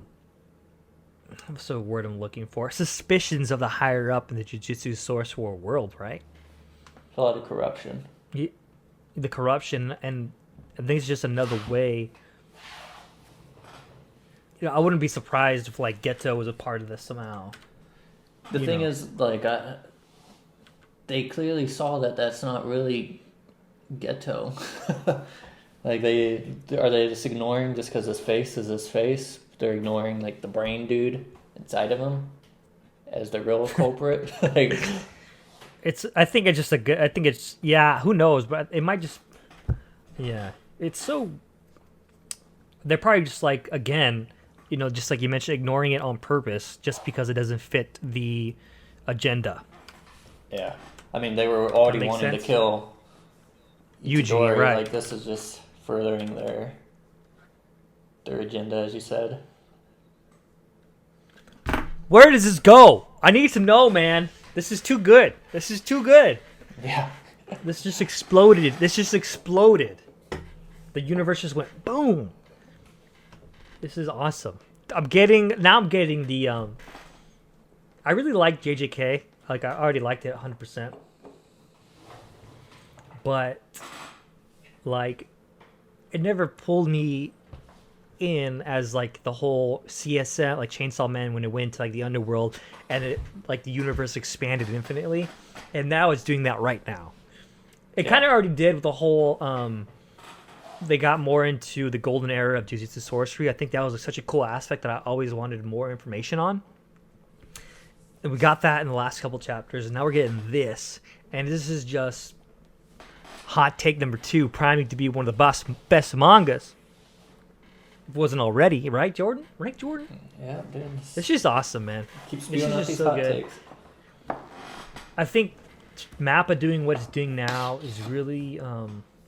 the word I'm looking for? Suspicions of the higher up in the Jujutsu Source War world, right? A lot of corruption. The corruption, and I think it's just another way. I wouldn't be surprised if like Geto was a part of this somehow. The thing is, like, they clearly saw that that's not really Geto. Like, are they just ignoring just because his face is his face? They're ignoring like the brain dude inside of him as the real culprit. Like, I think it's just a good. I think it's who knows, but it might just. Yeah, it's so. They're probably just like again, just like you mentioned, ignoring it on purpose just because it doesn't fit the agenda. Yeah, I mean they were already wanting to kill Yuji, right? Like this is just furthering their agenda, as you said. Where does this go? I need to know, man. This is too good. Yeah. This just exploded. The universe just went boom. This is awesome. I'm getting the I really like JJK. Like I already liked it 100%. But like it never pulled me in as like the whole CSM, like Chainsaw Man, when it went to like the underworld and it like the universe expanded infinitely, and now it's doing that right now. It kind of already did with the whole they got more into the golden era of Jujutsu sorcery. I think that was such a cool aspect that I always wanted more information on, and we got that in the last couple chapters, and now we're getting this, and this is just hot take number 2, priming to be one of the best mangas. Wasn't already, right, Jordan? Right, Jordan? Yeah, dude. It's just awesome, man. Keeps spewing out these hot takes. I think Mappa doing what it's doing now is really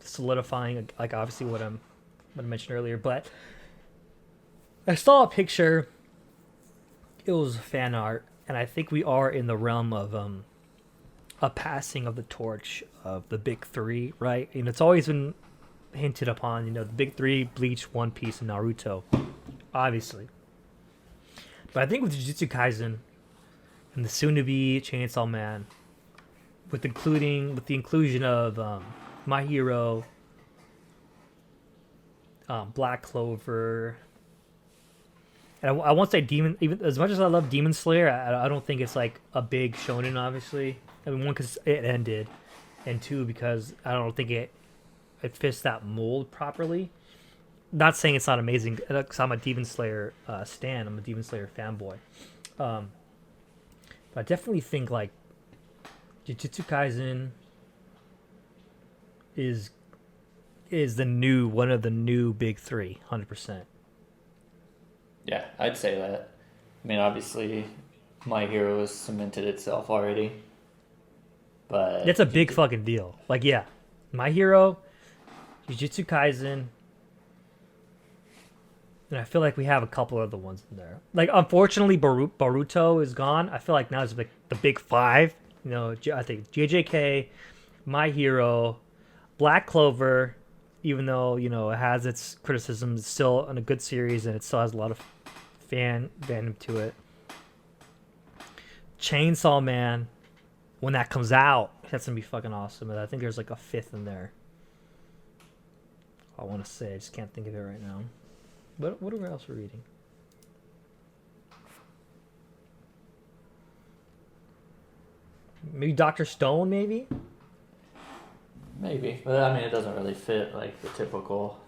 solidifying, like obviously what I mentioned earlier. But I saw a picture. It was fan art, and I think we are in the realm of a passing of the torch of the big 3, right? And it's always been hinted upon, the big 3, Bleach, One Piece, and Naruto, obviously. But I think with Jujutsu Kaisen and the soon-to-be Chainsaw Man, with the inclusion of My Hero, Black Clover, and I won't say Demon. Even as much as I love Demon Slayer, I don't think it's like a big shonen. Obviously, I mean, one, because it ended, and 2, because I don't think it fits that mold properly. Not saying it's not amazing, because I'm a Demon Slayer stan. I'm a Demon Slayer fanboy. But I definitely think like Jujutsu Kaisen is one of the new big 3, 100%. Yeah, I'd say that. I mean, obviously, My Hero has cemented itself already, but that's a big fucking deal. Like, yeah, My Hero, Jujutsu Kaisen, and I feel like we have a couple other ones in there. Like, unfortunately, Boruto is gone. I feel like now it's like the big 5. I think JJK, My Hero, Black Clover, even though it has its criticisms, it's still a good series and it still has a lot of fandom to it. Chainsaw Man, when that comes out, that's gonna be fucking awesome. And I think there's like a 5th in there. I want to say, I just can't think of it right now. But what else are we reading? Maybe Dr. Stone, maybe? Maybe. But I mean, it doesn't really fit like the typical.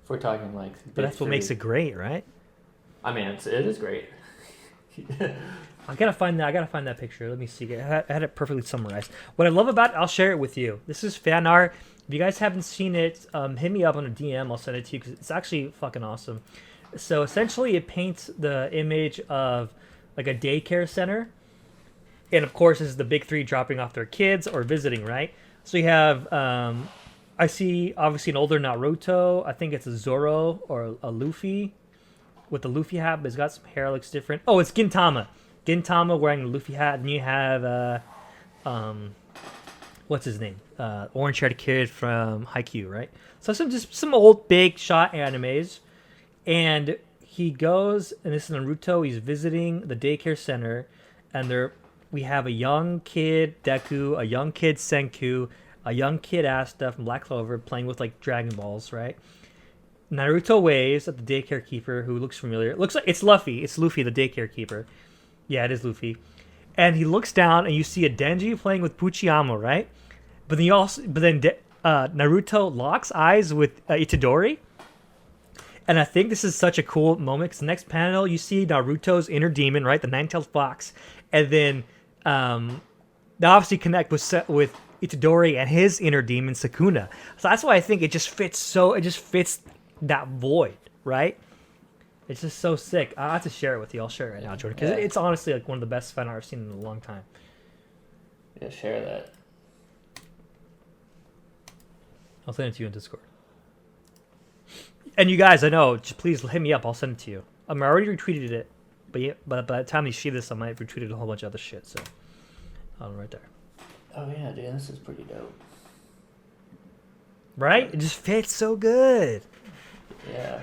If we're talking like. But that's what makes it great, right? I mean, it is great. I gotta find that picture. Let me see. I had it perfectly summarized. What I love about it, I'll share it with you. This is fan art. If you guys haven't seen it, hit me up on a DM. I'll send it to you because it's actually fucking awesome. So essentially, it paints the image of like a daycare center, and of course, this is the big 3 dropping off their kids or visiting, right? So you have, I see obviously an older Naruto. I think it's a Zoro or a Luffy with the Luffy hat, but he's got some hair, looks different. Oh, it's Gintama. Gintama wearing the Luffy hat. And you have what's his name? Orange-haired kid from Haikyuu, right? So some old big shot animes, and he goes, and this is Naruto. He's visiting the daycare center, and we have a young kid Deku, a young kid Senku, a young kid Asta from Black Clover playing with like Dragon Balls, right? Naruto waves at the daycare keeper, who looks familiar. It looks like it's Luffy. It's Luffy, the daycare keeper. Yeah, it is Luffy. And he looks down, and you see a Denji playing with Puchiyama, right? But then Naruto locks eyes with Itadori. And I think this is such a cool moment, because the next panel, you see Naruto's inner demon, right? The nine-tailed fox. And then they obviously connect with Itadori and his inner demon, Sukuna. So that's why I think it just fits that void, right? It's just so sick. I'll have to share it with you. I'll share it right now, Jordan, because it's honestly like one of the best fan art I've seen in a long time. Yeah, share that. I'll send it to you in Discord. And you guys, I know, just please hit me up. I'll send it to you. I already retweeted it, but by the time you see this, I might have retweeted a whole bunch of other shit. So, right there. Oh yeah, dude, this is pretty dope. Right? It just fits so good. Yeah.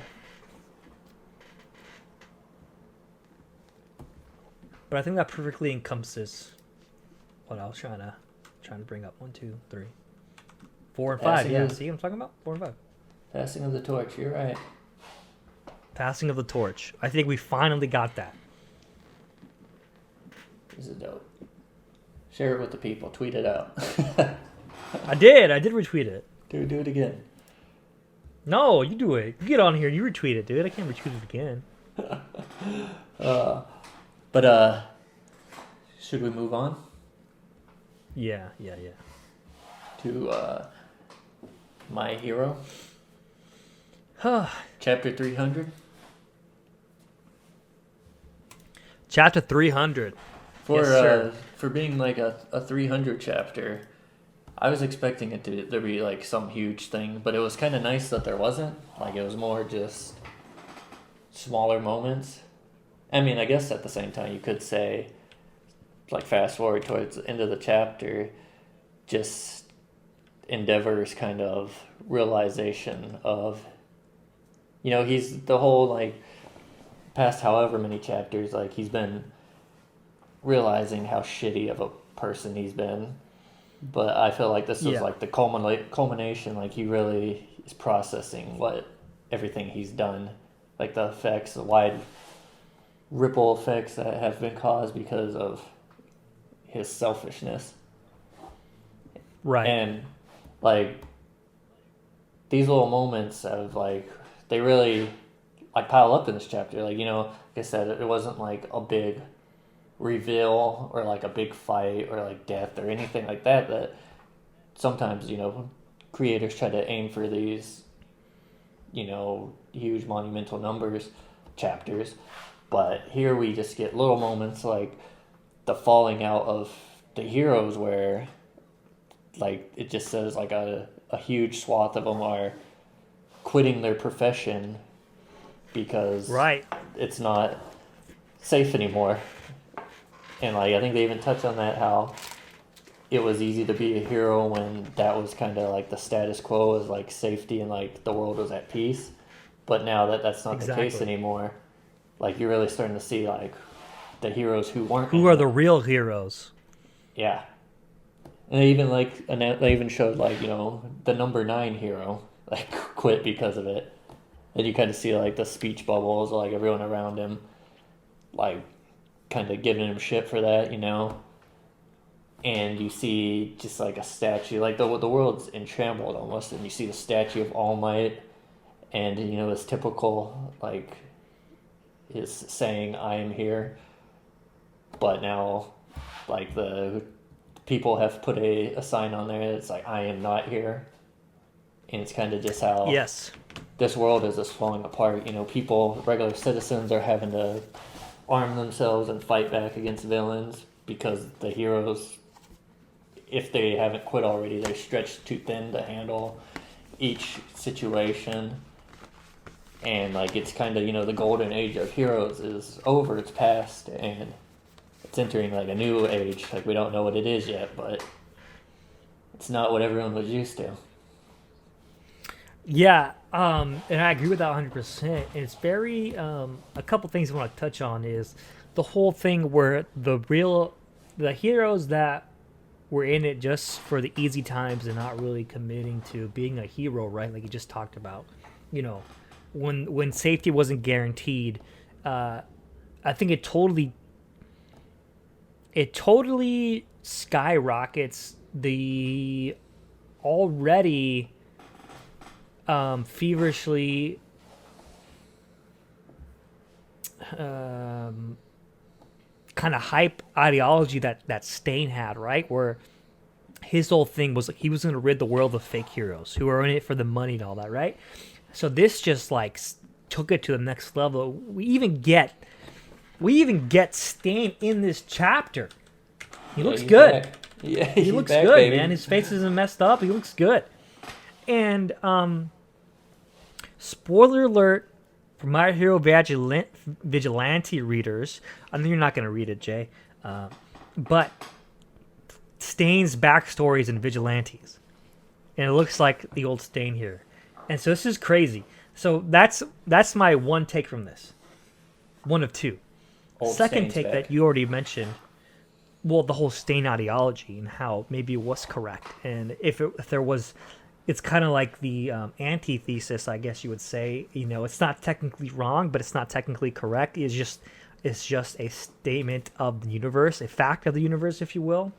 But I think that perfectly encompasses what I was trying to bring up. 1, 2, 3, 4, and 5. Yeah, see what I'm talking about? 4 and 5. Passing of the torch. You're right. Passing of the torch. I think we finally got that. This is dope. Share it with the people. Tweet it out. I did retweet it. Do it again. No, you do it. You get on here. You retweet it, dude. I can't retweet it again. But should we move on? Yeah. To My Hero. Chapter 300. Chapter 300. For being like a 300 chapter, I was expecting it to be like some huge thing, but it was kind of nice that there wasn't. Like it was more just smaller moments. I mean, I guess at the same time you could say, like fast forward towards the end of the chapter, just Endeavor's kind of realization of, he's the whole like past however many chapters, like he's been realizing how shitty of a person he's been. But I feel like this was like the culmination, like he really is processing everything he's done, like the effects, the wide ripple effects that have been caused because of his selfishness. Right. And like these little moments of like, they really like pile up in this chapter. Like, like I said, it wasn't like a big reveal or like a big fight or like death or anything like that sometimes creators try to aim for these huge monumental chapters, but here we just get little moments like the falling out of the heroes where like it just says like a huge swath of them are quitting their profession because it's not safe anymore. And like I think they even touch on that, how it was easy to be a hero when that was kind of like the status quo, was like safety and like the world was at peace. But now that's not the case anymore. Like you're really starting to see like the heroes who are the real heroes. Yeah. And they even showed like, the number 9 hero like quit because of it. And you kind of see like the speech bubbles, like everyone around him like kind of giving him shit for that, and you see just like a statue, like the world's entrampled almost, and you see the statue of All Might, and this typical like is saying I am here, but now like the people have put a sign on there that's like I am not here, and it's kind of just how this world is just falling apart. People, regular citizens, are having to arm themselves and fight back against villains because the heroes, if they haven't quit already, they're stretched too thin to handle each situation. And like it's kind of the golden age of heroes is over, it's past, and it's entering like a new age. Like we don't know what it is yet, but It's not what everyone was used to. Yeah, and I agree with that 100%. And it's very a couple things I want to touch on is the whole thing where the heroes that were in it just for the easy times and not really committing to being a hero, right? Like you just talked about, you know, when safety wasn't guaranteed. I think it totally skyrockets the already feverishly kind of hype ideology that Stain had, right? Where his whole thing was like he was going to rid the world of fake heroes who are in it for the money and all that, right? So this just like took it to the next level. We even get Stain in this chapter. He looks good. Back. Yeah, he looks back, good, baby. man. His face isn't messed up. He looks good. And spoiler alert for My Hero Vigilante readers. I know you're not going to read it, Jay. But Stain's backstory is in Vigilantes. And it looks like the old Stain here. And so this is crazy. So that's my one take from this. One of two. Old Second Stain's take back. that you already mentioned. Well, the whole Stain ideology and how maybe it was correct. And if there was... It's kind of like the antithesis, I guess you would say. You know, it's not technically wrong, but it's not technically correct. It's just a statement of the universe, a fact of the universe, if you will.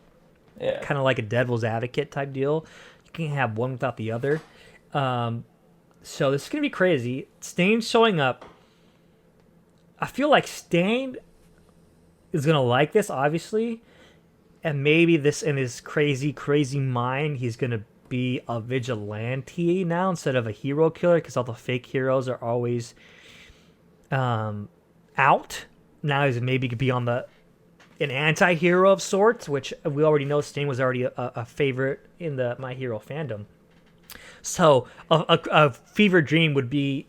Yeah. Kind of like a devil's advocate type deal. You can't have one without the other. So this is gonna be crazy. Stain showing up. I feel like Stain is gonna like this, obviously, and maybe this in his crazy mind, he's gonna be a vigilante now instead of a hero killer because all the fake heroes are always out. Now he's maybe could be on an anti-hero of sorts, which we already know Stain was already a favorite in the My Hero fandom. So a fever dream would be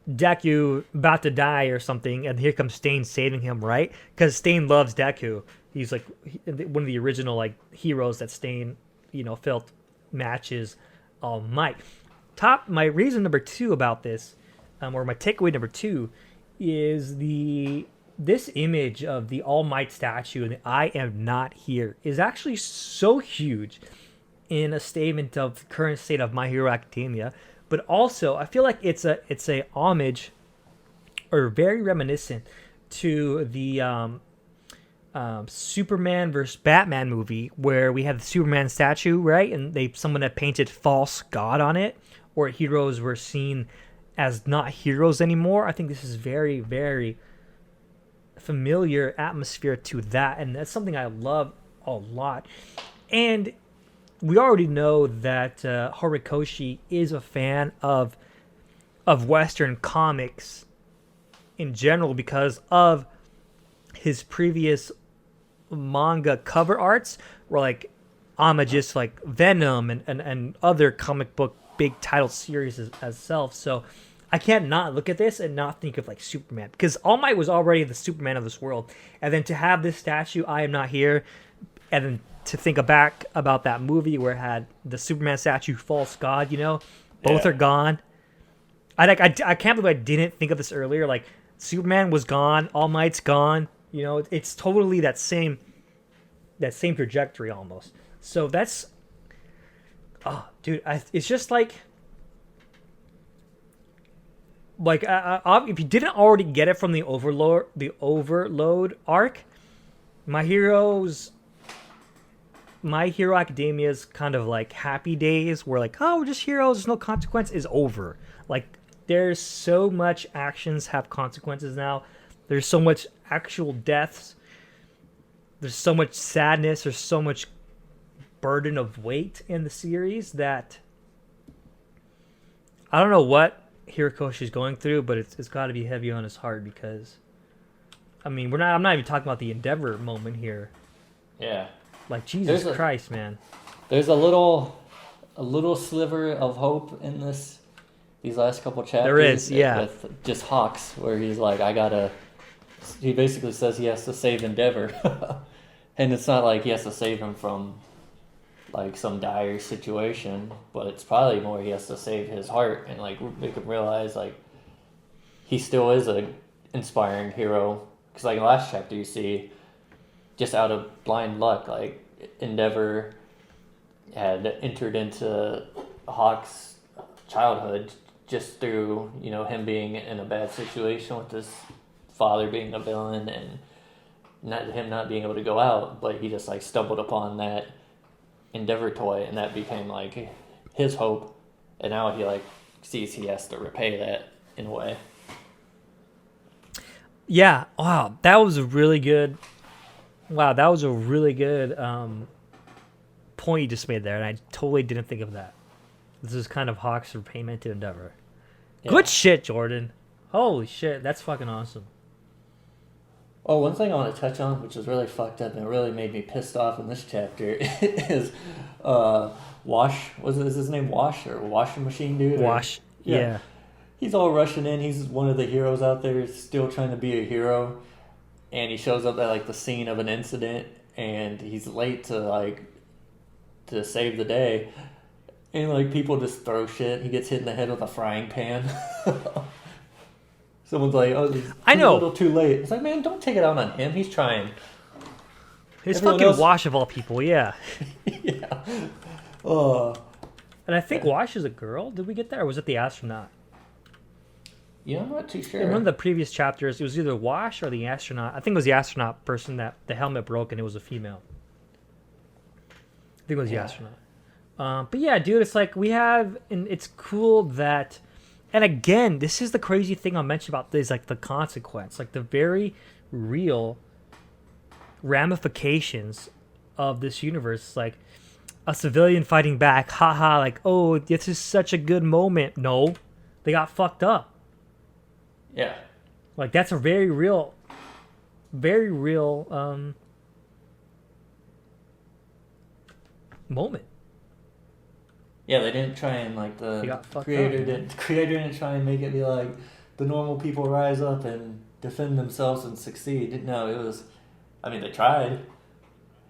Deku about to die or something, and here comes Stain saving him, right? Because Stain loves Deku. He's like one of the original like heroes that Stain, felt matches All Might. My reason number 2 about this, or my takeaway number 2, is this image of the All Might statue and the I am not here is actually so huge in a statement of the current state of My Hero Academia, but also I feel like it's a homage or very reminiscent to the Superman versus Batman movie where we had the Superman statue, right? And someone had painted false god on it, or heroes were seen as not heroes anymore. I think this is very, very familiar atmosphere to that, and that's something I love a lot. And we already know that Horikoshi is a fan of Western comics in general because of his previous manga cover arts were like homages like Venom and other comic book big title series as self. So I can't not look at this and not think of like Superman, because All Might was already the Superman of this world, and then to have this statue, I am not here, and then to think back about that movie where it had the Superman statue, false god, both are gone. I can't believe I didn't think of this earlier. Like Superman was gone, All Might's gone. It's totally that same trajectory almost. So that's, dude, it's just like if you didn't already get it from the Overload arc, My Hero Academia's kind of like happy days where like, oh, we're just heroes, there's no consequence, is over. Like there's so much actions have consequences now. There's so much actual deaths. There's so much sadness. There's so much burden of weight in the series that I don't know what Hirokoshi's going through, but it's got to be heavy on his heart because, I mean, I'm not even talking about the Endeavor moment here. Yeah. Like Jesus Christ, man. There's a little sliver of hope in these last couple chapters. There is, yeah. With just Hawks, where he's like, he basically says he has to save Endeavor. And it's not like he has to save him from, like some dire situation, but it's probably more he has to save his heart and like make him realize like he still is a inspiring hero. Because like in the last chapter, you see just out of blind luck, like Endeavor had entered into Hawk's childhood just through him being in a bad situation with his father being a villain and him not being able to go out, but he just like stumbled upon that Endeavor toy, and that became like his hope, and now he like sees he has to repay that in a way. Yeah. Wow, that was a really good. Wow, that was a really good point you just made there, and I totally didn't think of that. This is kind of Hawk's repayment to Endeavor. Yeah. Good shit, Jordan. Holy shit, that's fucking awesome. Oh, one thing I want to touch on, which is really fucked up and it really made me pissed off in this chapter, is Wash. Is his name Wash or Washing Machine Dude? Wash, yeah. He's all rushing in. He's one of the heroes out there, still trying to be a hero. And he shows up at like the scene of an incident, and he's late to save the day. And like people just throw shit. He gets hit in the head with a frying pan. Someone's like, "Oh, I know, a little too late." It's like, man, don't take it out on him. He's trying. His fucking Wash of all people, yeah. Yeah. And I think Wash is a girl. Did we get that, or was it the astronaut? Yeah, I'm not too sure. In one of the previous chapters, it was either Wash or the astronaut. I think it was the astronaut person that the helmet broke and it was a female. I think it was the astronaut. But yeah, dude, it's like we have, and it's cool that, and again, this is the crazy thing I'll mention about this, like the consequence, like the very real ramifications of this universe. Like a civilian fighting back, haha, like, oh, this is such a good moment. No, they got fucked up. Yeah. Like that's a very real moment. Yeah, they didn't try and like the creator didn't try and make it be like the normal people rise up and defend themselves and succeed. No, it was, I mean, they tried.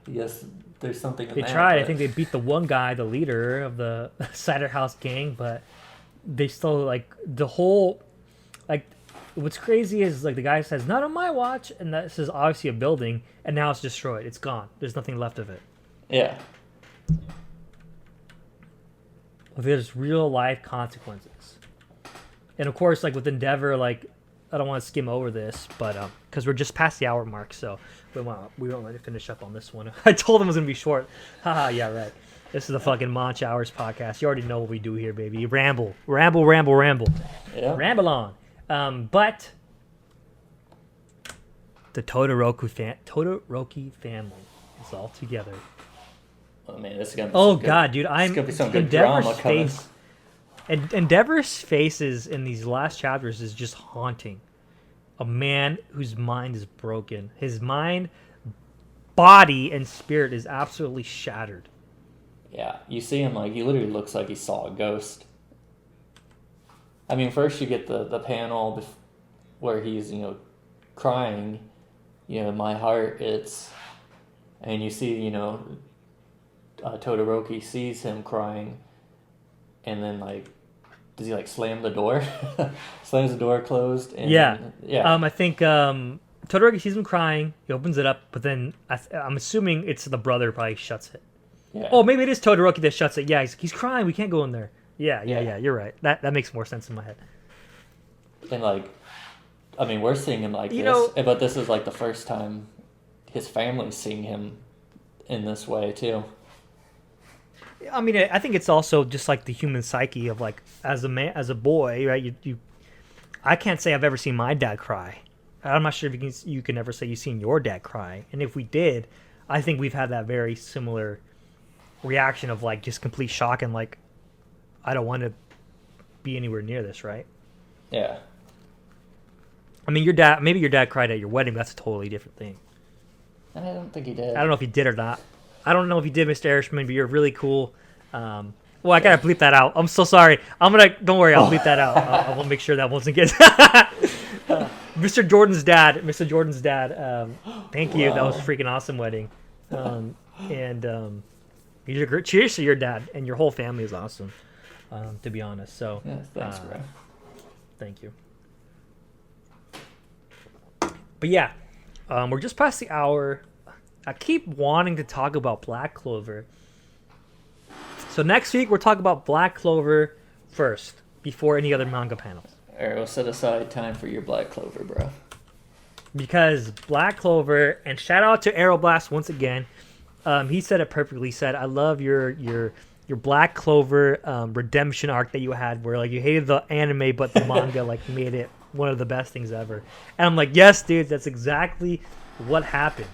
Yes, there's something in they that. They tried. I think they beat the one guy, the leader of the Cider House gang, but they still like the whole like. What's crazy is like the guy says, "Not on my watch," and this is obviously a building, and now it's destroyed. It's gone. There's nothing left of it. Yeah. There's real life consequences, and of course, like with Endeavor, like I don't want to skim over this, but because we're just past the hour mark, so we won't let it finish up on this one. I told him it was gonna be short. Haha, yeah, right. This is the fucking Monch Hours podcast. You already know what we do here, baby. Ramble. Yeah. Ramble on. But the Todoroki family is all together. Oh man, this is gonna be god, dude, I'm gonna be some good drama coming. Endeavor's faces in these last chapters is just haunting. A man whose mind is broken. His mind, body, and spirit is absolutely shattered. Yeah, you see him like he literally looks like he saw a ghost. I mean, first you get the panel where he's, crying, my heart, and you see, Todoroki sees him crying, and then, does he, slam the door? Slams the door closed? And, yeah. Yeah. I think Todoroki sees him crying, he opens it up, but then I'm assuming it's the brother probably shuts it. Yeah. Oh, maybe it is Todoroki that shuts it. Yeah, he's crying, we can't go in there. Yeah, you're right. That makes more sense in my head. And we're seeing him this, but this is the first time his family's seeing him in this way too. I mean, I think it's also just like the human psyche of as a boy, right? I can't say I've ever seen my dad cry. I'm not sure if you can ever say you've seen your dad cry. And if we did, I think we've had that very similar reaction of just complete shock and I don't want to be anywhere near this, right? Yeah. I mean, maybe your dad cried at your wedding, but that's a totally different thing. I don't think he did. I don't know if he did or not. I don't know if you did, Mr. Irishman, but you're really cool. Well, I gotta bleep that out. I'm so sorry. Don't worry, I'll bleep that out. I will make sure that wasn't good. Mr. Jordan's dad. Thank you. Wow. That was a freaking awesome wedding. Cheers to your dad, and your whole family is awesome. To be honest, so Yeah, thanks, bro. Thank you. But yeah, we're just past the hour. I keep wanting to talk about Black Clover. So next week we're talking about Black Clover first, before any other manga panels. All right, we'll set aside time for your Black Clover, bro. Because Black Clover, and shout out to Aeroblast once again. He said it perfectly. He said, "I love your Black Clover redemption arc that you had, where like you hated the anime, but the manga like made it one of the best things ever." And I'm like, "Yes, dude, that's exactly what happened."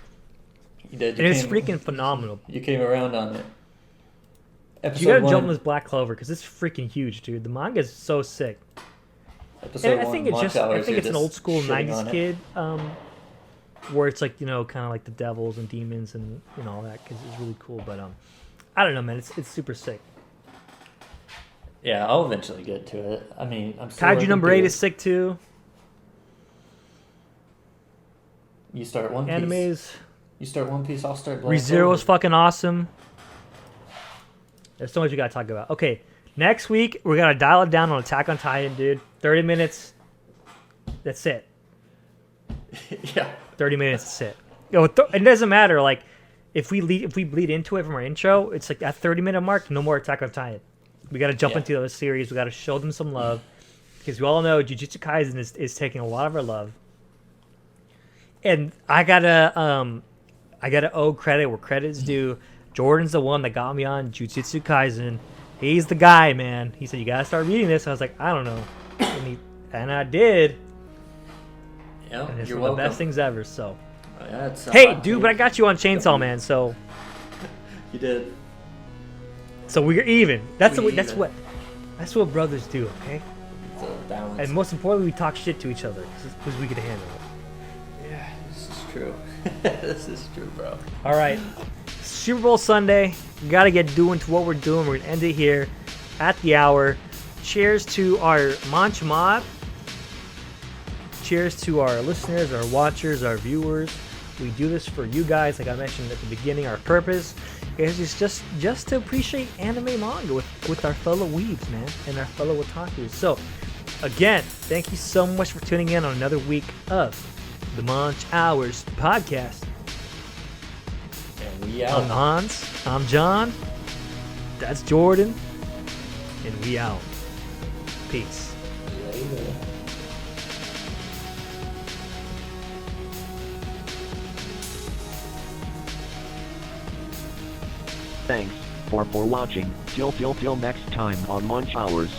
You did. And it's freaking phenomenal. You came around on it. You gotta jump on this Black Clover because it's freaking huge, dude. The manga is so sick. And I think it's an old school '90s kid, where it's like kind of like the devils and demons and all that, because it's really cool. But I don't know, man. It's super sick. Yeah, I'll eventually get to it. I mean, I'm still Kaiju number 8 is sick too. You start One Piece. Animes. You start One Piece. I'll start Black ReZero is fucking awesome. There's so much we gotta talk about. Okay, next week we're gonna dial it down on Attack on Titan, dude. 30 minutes. That's it. Yeah. 30 minutes. That's it. It doesn't matter. Like, if we bleed into it from our intro, it's like at 30-minute mark, no more Attack on Titan. We gotta jump into the other series. We gotta show them some love, because we all know Jujutsu Kaisen is taking a lot of our love. And I gotta owe credit where credit's due. Jordan's the one that got me on Jujutsu Kaisen. He's the guy, man. He said, "You gotta start reading this." I was like, "I don't know," and I did. Yeah, and it's you're one of welcome. the best things ever. So, yeah, it's hey, dude, but I got you on Chainsaw Man, so you did. So we're even. That's what brothers do, okay? It's a balance. And most importantly, we talk shit to each other because we can handle it. Yeah, this is true. This is true, bro. All right, Super Bowl Sunday. We gotta get doing to what we're doing. We're gonna end it here at the hour. Cheers to our Monch Mob. Cheers to our listeners, our watchers, our viewers. We do this for you guys, like I mentioned at the beginning. Our purpose is just to appreciate anime manga with our fellow weebs, man, and our fellow otakus. So, again, thank you so much for tuning in on another week of the Monch Hours podcast. And we out. I'm Hans. I'm John. That's Jordan. And we out. Peace. Later. Thanks for watching. Till next time on Monch Hours.